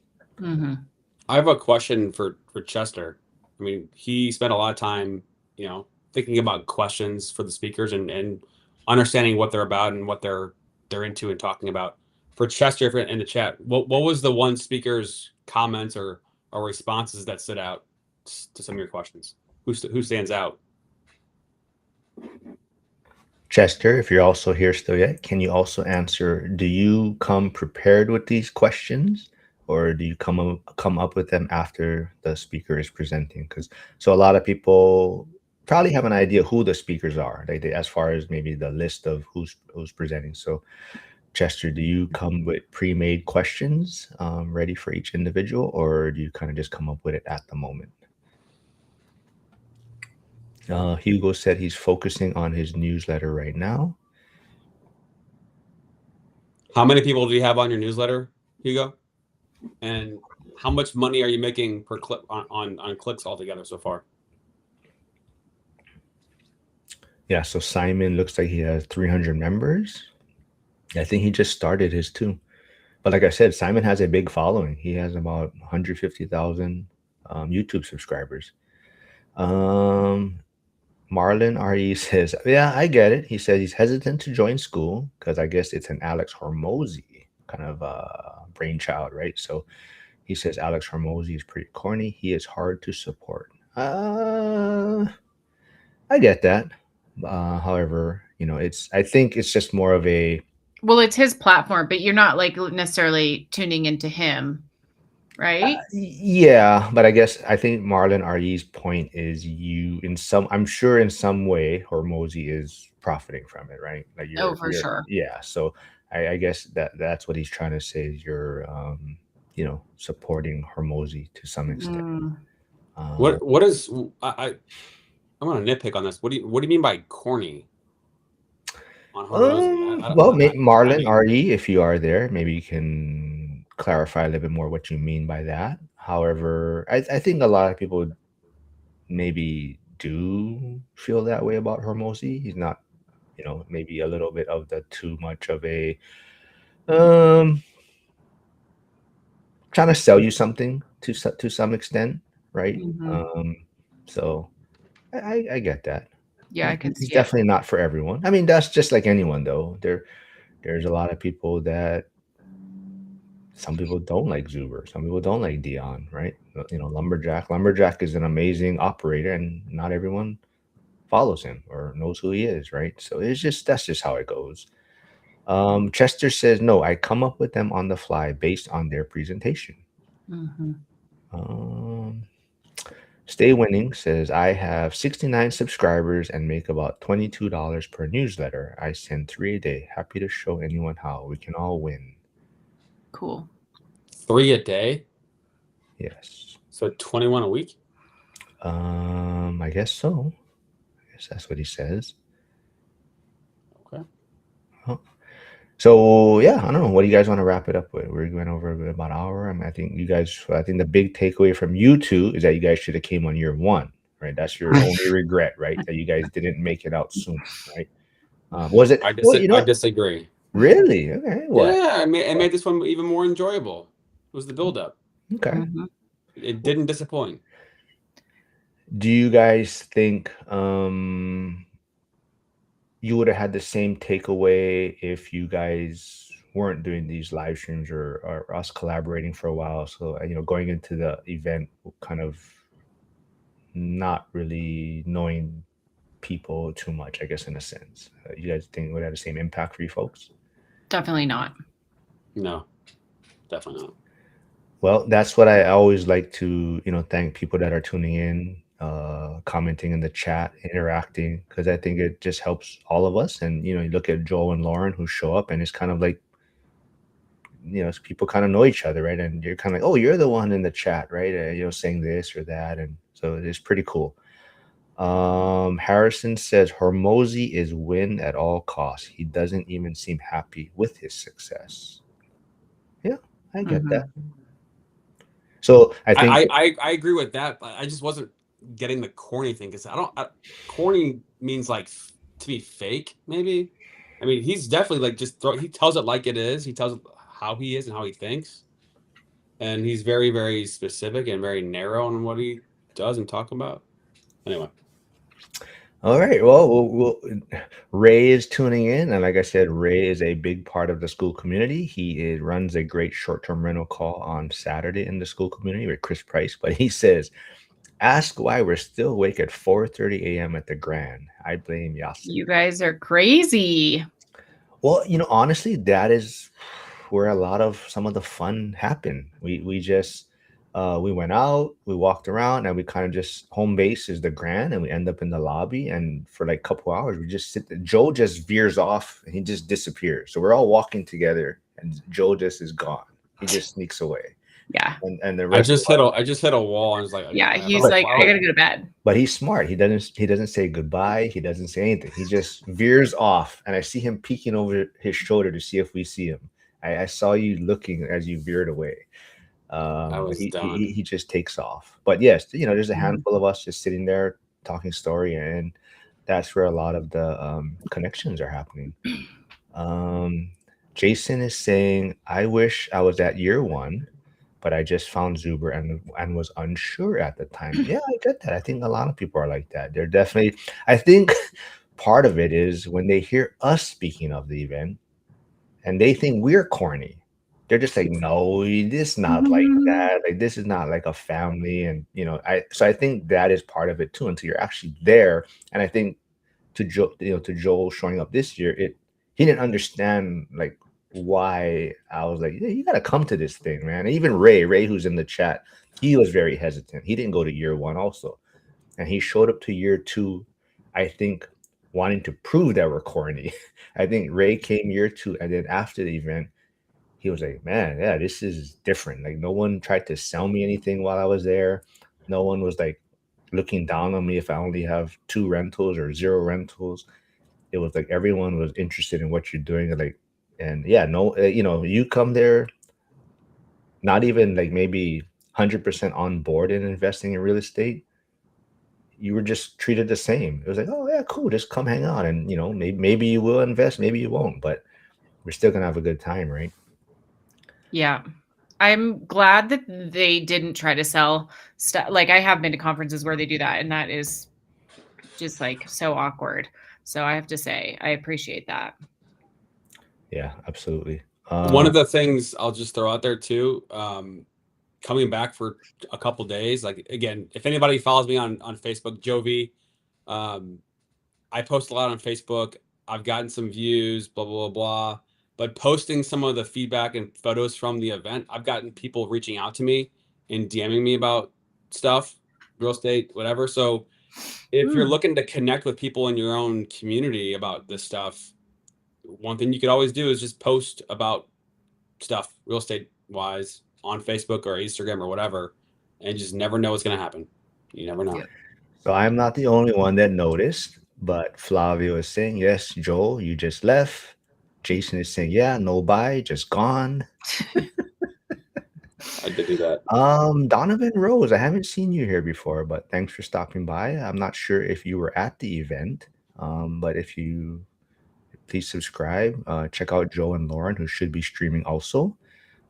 I have a question for Chester. I mean, he spent a lot of time, thinking about questions for the speakers and understanding what they're about and what they're into and talking about. For Chester in the chat, what was the one speaker's comments or responses that stood out to some of your questions? Who stands out? Chester, if you're also here still yet, can you also answer, do you come prepared with these questions, or do you come up with them after the speaker is presenting? So a lot of people probably have an idea who the speakers are, like as far as maybe the list of who's presenting. So Chester, do you come with pre-made questions ready for each individual, or do you kind of just come up with it at the moment? Hugo said he's focusing on his newsletter right now. How many people do you have on your newsletter, Hugo? And how much money are you making per click on clicks altogether so far? Yeah, so Simon looks like he has 300 members. I think he just started his too. But like I said, Simon has a big following. He has about 150,000 YouTube subscribers. Marlon RE says, yeah, I get it. He says he's hesitant to join school because I guess it's an Alex Hormozy kind of brainchild, right? So he says Alex Hormozy is pretty corny. He is hard to support. I get that. However, I think it's just more of a, well, it's his platform, but you're not like necessarily tuning into him, right? Yeah, but I think Marlon RE's point is I'm sure in some way Hormozy is profiting from it, right? Like for sure. Yeah, so I guess that's what he's trying to say is you're supporting Hormozy to some extent. What is I'm gonna nitpick on this. What do you mean by corny? Well, Marlon RE, if you are there, maybe you can clarify a little bit more what you mean by that. However, I think a lot of people maybe do feel that way about Hormozy. He's not, maybe a little bit of the too much of a trying to sell you something to some extent, right? So I get that. Yeah, I can see It's definitely not for everyone. I mean, that's just like anyone, though. There's a lot of people that some people don't like Zuber. Some people don't like Dion, right? Lumberjack. Lumberjack is an amazing operator, and not everyone follows him or knows who he is, right? So that's just how it goes. Chester says, no, I come up with them on the fly based on their presentation. Mm-hmm. Stay Winning says, I have 69 subscribers and make about $22 per newsletter. I send 3 a day. Happy to show anyone how. We can all win. Cool. 3 a day? Yes. So 21 a week? I guess so. I guess that's what he says. Okay. Oh. So yeah, I don't know. What do you guys want to wrap it up with? We went over about an hour. I think the big takeaway from you two is that you guys should have came on year one, right? That's your only regret, right? That you guys didn't make it out soon, right? Was it? I disagree. Really? Okay. What? Yeah, it made this one even more enjoyable. It was the build-up. Okay. Mm-hmm. It didn't disappoint. Do you guys think you would have had the same takeaway if you guys weren't doing these live streams or us collaborating for a while? So going into the event, kind of not really knowing people too much, I guess, in a sense. You guys think it would have the same impact for you folks? Definitely not. No, definitely not. Well, that's what I always like to, thank people that are tuning in, commenting in the chat, interacting, because I think it just helps all of us. And, you look at Joel and Lauren who show up, and it's kind of like, people kind of know each other, right? And you're kind of like, oh, you're the one in the chat, right? Saying this or that. And so it's pretty cool. Harrison says Hormozy is win at all costs. He doesn't even seem happy with his success. Yeah, I get Mhm. that. So I think I agree with that, but I just wasn't getting the corny thing because corny means like to be fake, maybe. I mean, he's definitely like he tells it like it is. He tells it how he is and how he thinks, and he's very, very specific and very narrow on what he does and talk about. Anyway. All right. Well, Ray is tuning in, and like I said, Ray is a big part of the school community. He runs a great short-term rental call on Saturday in the school community with Chris Price. But he says, "Ask why we're still awake at 4:30 a.m. at the Grand. I blame Yasin." You guys are crazy. Well, honestly, that is where some of the fun happened. We just we went out, we walked around, and we kind of just home base is the Grand, and we end up in the lobby. And for like a couple hours, we just sit there. Joe just veers off and he just disappears. So we're all walking together, and Joe just is gone. He just sneaks away. Yeah. And the rest I just hit a wall and was like, yeah, he's like, I gotta go to bed. But he's smart. He doesn't say goodbye. He doesn't say anything. He just veers off, and I see him peeking over his shoulder to see if we see him. I saw you looking as you veered away. I was done. He just takes off. But yes, there's a Mhm. handful of us just sitting there talking story, and that's where a lot of the connections are happening. Jason is saying, I wish I was at year one, but I just found Zuber and was unsure at the time. Yeah, I get that. I think a lot of people are like that. They're definitely, I think part of it is when they hear us speaking of the event and they think we're corny. They're just like, no, this is not like that. Like this is not like a family. And so I think that is part of it too, until you're actually there. And I think to Joel showing up this year, he didn't understand like why I was like, yeah, you gotta come to this thing, man. And even Ray, who's in the chat, he was very hesitant. He didn't go to year one also. And he showed up to year two, I think, wanting to prove that we're corny. I think Ray came year two, and then after the event, he was like, man, yeah, this is different. Like no one tried to sell me anything while I was there. No one was like looking down on me if I only have 2 rentals or 0 rentals. It was like everyone was interested in what you're doing. And yeah, no, you come there, not even like maybe 100% on board in investing in real estate. You were just treated the same. It was like, oh yeah, cool, just come hang out, and maybe you will invest, maybe you won't, but we're still gonna have a good time, right? Yeah. I'm glad that they didn't try to sell stuff. Like I have been to conferences where they do that, and that is just like so awkward. So I have to say, I appreciate that. Yeah, absolutely. One of the things I'll just throw out there too, coming back for a couple days, like again, if anybody follows me on Facebook, Jovi, I post a lot on Facebook. I've gotten some views, blah blah blah blah. But posting some of the feedback and photos from the event, I've gotten people reaching out to me and DMing me about stuff, real estate, whatever. So if you're looking to connect with people in your own community about this stuff, one thing you could always do is just post about stuff real estate wise on Facebook or Instagram or whatever, and just never know what's going to happen. You never know. Yeah. So I'm not the only one that noticed, but Flavio is saying, yes, Joel, you just left. Jason is saying, yeah, no bye, just gone. I did do that. Donovan Rose, I haven't seen you here before, but thanks for stopping by. I'm not sure if you were at the event, but if you please subscribe, check out Joe and Lauren, who should be streaming also.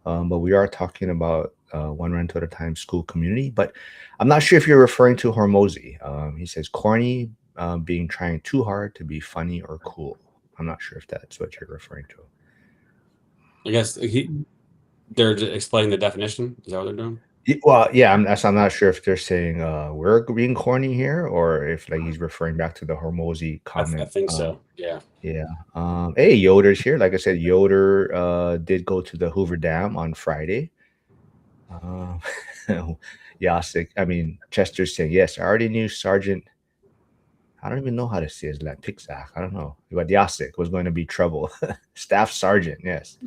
But we are talking about one rental at a time school community. But I'm not sure if you're referring to Hormozy. He says corny, being trying too hard to be funny or cool. I'm not sure if that's what you're referring to. I guess they're just explaining the definition. Is that what they're doing? Well, yeah, I'm not sure if they're saying we're being corny here, or if like he's referring back to the Hormozy comment. I think so. Yeah. Yeah. Hey, Yoder's here. Like I said, Yoder did go to the Hoover Dam on Friday. Chester's saying, yes, I already knew Sergeant. I don't even know how to say his last Pixac. I don't know. But Yasik was going to be trouble. Staff Sergeant, yes.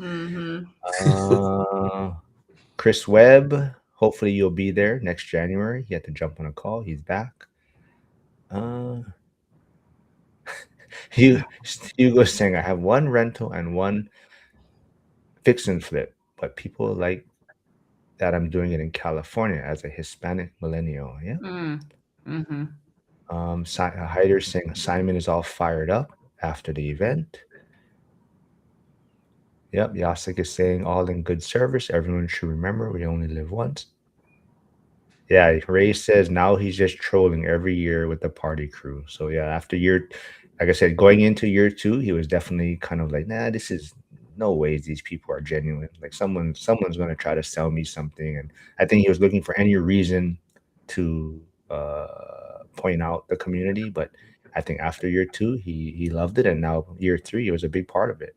Chris Webb, hopefully you'll be there next January. He had to jump on a call. He's back. Hugo's saying, I have one rental and one fix and flip, but people like that I'm doing it in California as a Hispanic millennial. Yeah. Hyder's saying Simon is all fired up after the event. Yep. Yasik is saying all in good service. Everyone should remember we only live once. Yeah. Ray says now he's just trolling every year with the party crew. So yeah, after like I said, going into year 2, he was definitely kind of like, nah, this is no ways these people are genuine. Like someone's going to try to sell me something. And I think he was looking for any reason to point out the community. But I think after year 2, he loved it. And now year 3, it was a big part of it.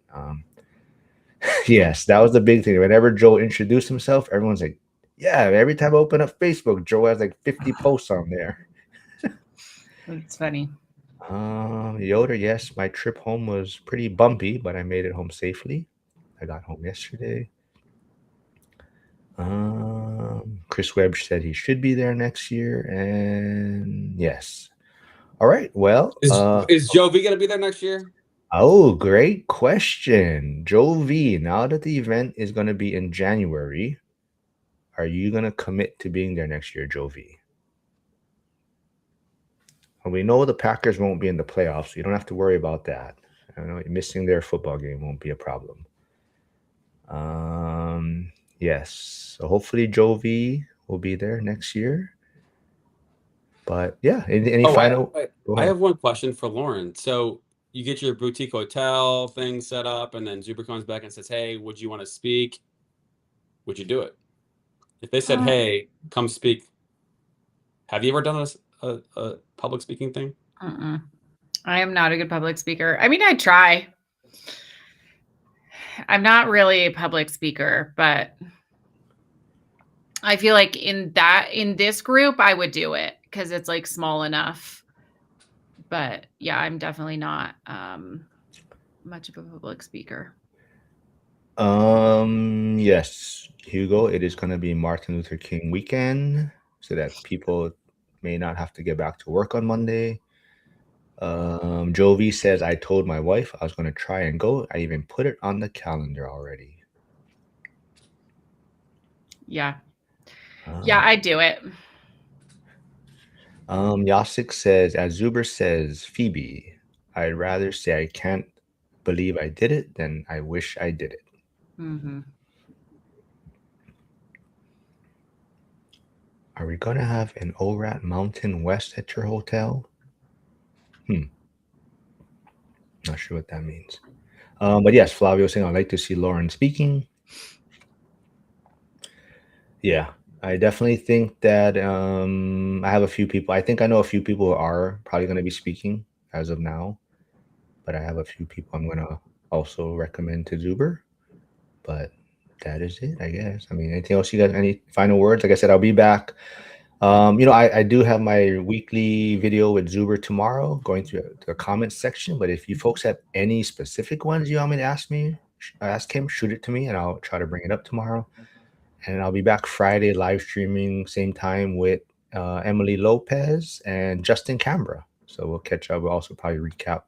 Yes, that was the big thing. Whenever Joe introduced himself, everyone's like, yeah, every time I open up Facebook, Joe has like 50 posts on there. That's funny. Yoder, yes, my trip home was pretty bumpy, but I made it home safely. I got home yesterday. Chris Webb said he should be there next year, and yes. All right, well. Is Joe V going to be there next year? Oh, great question. Joe V, now that the event is going to be in January, are you going to commit to being there next year, Joe V? And we know the Packers won't be in the playoffs, so you don't have to worry about that. I know missing their football game won't be a problem. Yes. So hopefully Joe V will be there next year. But yeah, any final? I have one question for Lauren. So you get your boutique hotel thing set up, and then Zuber comes back and says, hey, would you want to speak? Would you do it? If they said, hey, come speak, have you ever done a public speaking thing? I am not a good public speaker. I mean, I try. I'm not really a public speaker, but I feel like in this group, I would do it because it's like small enough. But yeah, I'm definitely not much of a public speaker. Yes, Hugo, it is going to be Martin Luther King weekend, so that people may not have to get back to work on Monday. Jovi says, I told my wife I was going to try and go. I even put it on the calendar already. Yeah. Yeah, I'd do it. Yasik says, as Zuber says, Phoebe, I'd rather say I can't believe I did it than I wish I did it. Are we going to have an ORaaT Mountain West at your hotel? Not sure what that means. But yes, Flavio saying I'd like to see Lauren speaking. Yeah, I definitely think that I have a few people. I think I know a few people who are probably going to be speaking as of now, but I have a few people I'm going to also recommend to Zuber. But that is it, I guess. I mean, anything else? You got any final words? Like I said, I'll be back. I do have my weekly video with Zuber tomorrow, going through the comments section. But if you folks have any specific ones you want me to ask him, shoot it to me, and I'll try to bring it up tomorrow. And I'll be back Friday live streaming same time with Emily Lopez and Justin Cambra. So we'll catch up. We'll also probably recap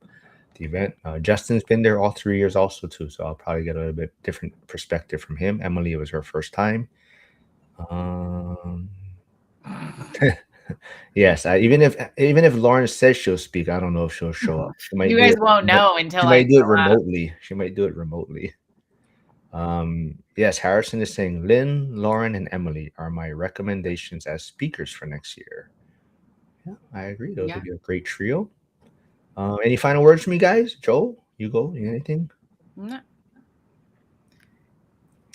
the event. Justin's been there all 3 years also too, so I'll probably get a little bit different perspective from him. Emily, it was her first time. Yes, even if Lauren says she'll speak, I don't know if she'll show up. She might You do guys it won't know until She I might do it show up. remotely. She might do it remotely. Yes, Harrison is saying Lynn, Lauren, and Emily are my recommendations as speakers for next year. Yeah, I agree. Those would be a great trio. Any final words from you guys? Joel, you go. Anything? No.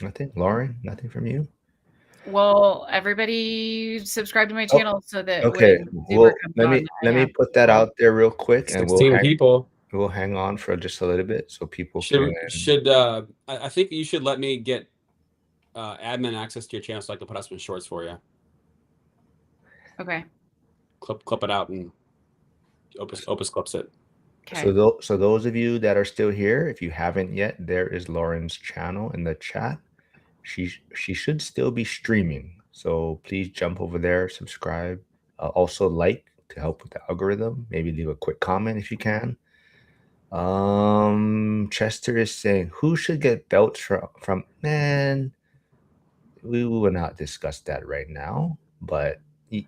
Nothing. Lauren, nothing from you. Well, everybody subscribe to my Oh, channel so that okay. when Zuber Well, comes let on, me I have put that people. out there real quick, and 16 people. we'll hang on for just a little bit so people Should I think you should let me get admin access to your channel so I can put up some shorts for you. Okay. Clip it out and Opus clips it. Okay. So those of you that are still here, if you haven't yet, there is Lauren's channel in the chat. She should still be streaming. So please jump over there, subscribe. Also like to help with the algorithm. Maybe leave a quick comment if you can. Chester is saying, who should get belts from man? We will not discuss that right now, but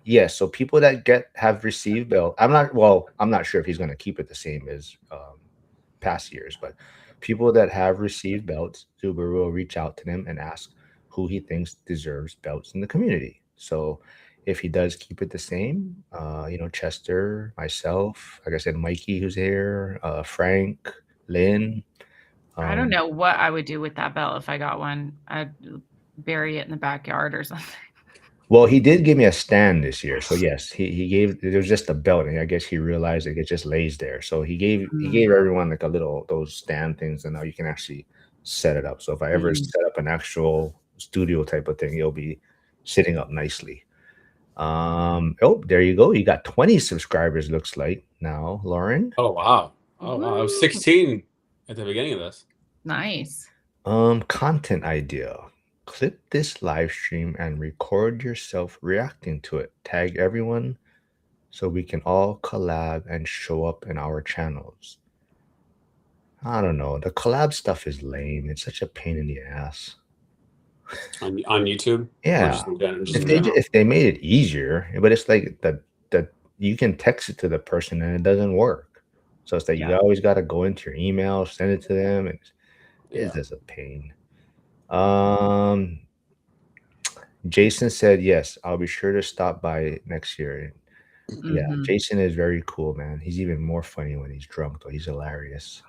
yes, so people that have received belt, I'm not sure if he's going to keep it the same as past years, but people that have received belts, Zuber will reach out to them and ask who he thinks deserves belts in the community. So if he does keep it the same, Chester, myself, like I said, Mikey, who's here, Frank, Lynn. I don't know what I would do with that belt if I got one. I'd bury it in the backyard or something. Well, he did give me a stand this year, so yes, he gave. There was just a belt, and I guess he realized it just lays there. So he gave everyone like a little those stand things, and now you can actually set it up. So if I ever set up an actual studio type of thing, it'll be sitting up nicely. Oh, there you go. You got 20 subscribers. Looks like now, Lauren. Oh wow! Oh wow! I was 16 at the beginning of this. Nice. Content idea. Clip this live stream and record yourself reacting to it. Tag everyone so we can all collab and show up in our channels. I don't know. The collab stuff is lame. It's such a pain in the ass. On YouTube? Yeah. If they made it easier, but it's like that you can text it to the person and it doesn't work. So it's like you always got to go into your email, send it to them, and it's just a pain. Jason said, yes, I'll be sure to stop by next year. Yeah, Jason is very cool, man. He's even more funny when he's drunk, though. He's hilarious.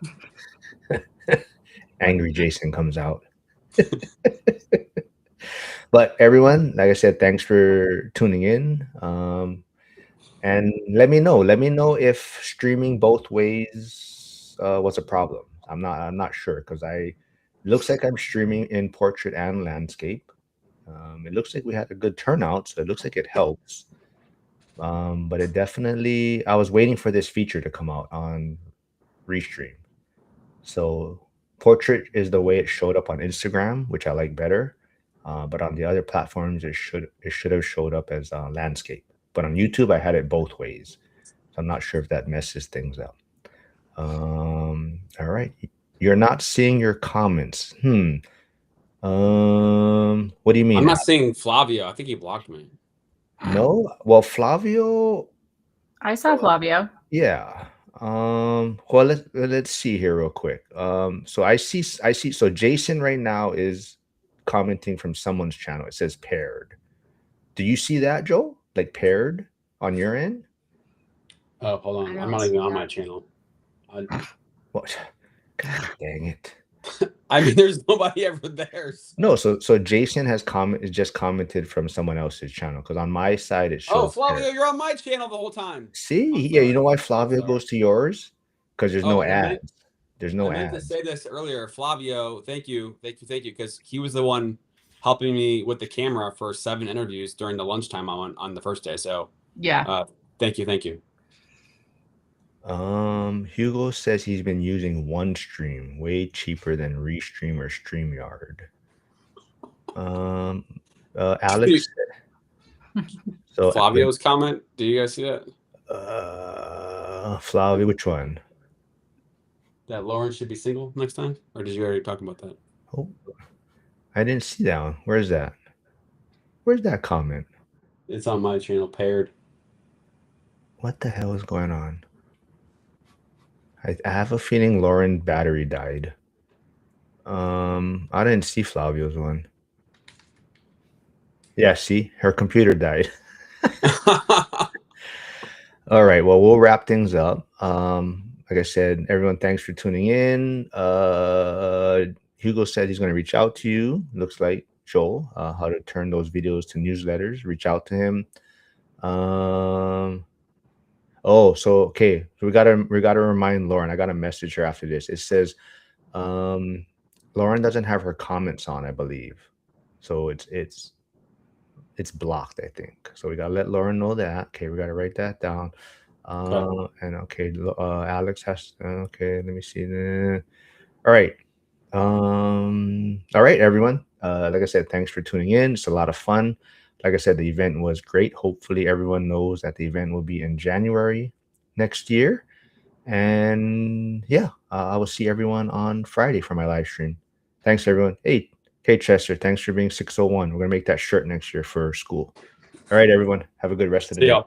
Angry Jason comes out. But everyone, like I said, thanks for tuning in. And let me know if streaming both ways was a problem. I'm not sure because looks like I'm streaming in portrait and landscape. It looks like we had a good turnout, so it looks like it helps. But it definitely, I was waiting for this feature to come out on Restream. So portrait is the way it showed up on Instagram, which I like better. But on the other platforms, it should have showed up as landscape. But on YouTube, I had it both ways. So I'm not sure if that messes things up. All right. You're not seeing your comments. What do you mean? I'm not seeing Flavio. I think he blocked me. No? Well, Flavio. I saw Flavio. Yeah. Well, let's see here real quick. So I see. So Jason right now is commenting from someone's channel. It says paired. Do you see that, Joe? Like paired on your end? Oh, hold on. I'm not even on my channel. What? God dang it. I mean, there's nobody ever there. No, so Jason has just commented from someone else's channel because on my side it Oh, shows. Flavio, you're on my channel the whole time. See, yeah, you know why Flavio goes to yours? Because there's no ads. There's no I meant to ads. say this earlier. Flavio, thank you, because he was the one helping me with the camera for 7 interviews during the lunchtime on the first day. So Yeah. thank you. Hugo says he's been using OneStream, way cheaper than Restream or StreamYard. Alex. So Flavio's comment. Do you guys see that? Flavio, which one? That Lauren should be single next time, or did you already talk about that? Oh, I didn't see that one. Where's that? Where's that comment? It's on my channel, paired. What the hell is going on? I have a feeling Lauren's battery died. I didn't see Flavio's one. Yeah, see, her computer died. All right, well, we'll wrap things up. Like I said, everyone, thanks for tuning in. Hugo said he's going to reach out to you. Looks like Joel, how to turn those videos to newsletters. Reach out to him. Okay. So we gotta remind Lauren. I gotta message her after this. It says Lauren doesn't have her comments on, I believe. So it's blocked, I think. So we gotta let Lauren know that. Okay, we gotta write that down. And okay, Alex has okay, let me see. All right. All right, everyone. Like I said, thanks for tuning in. It's a lot of fun. Like I said, the event was great. Hopefully everyone knows that the event will be in January next year. And yeah, I will see everyone on Friday for my live stream. Thanks, everyone. Hey, Chester, thanks for being 601. We're going to make that shirt next year for school. All right, everyone. Have a good rest of the day.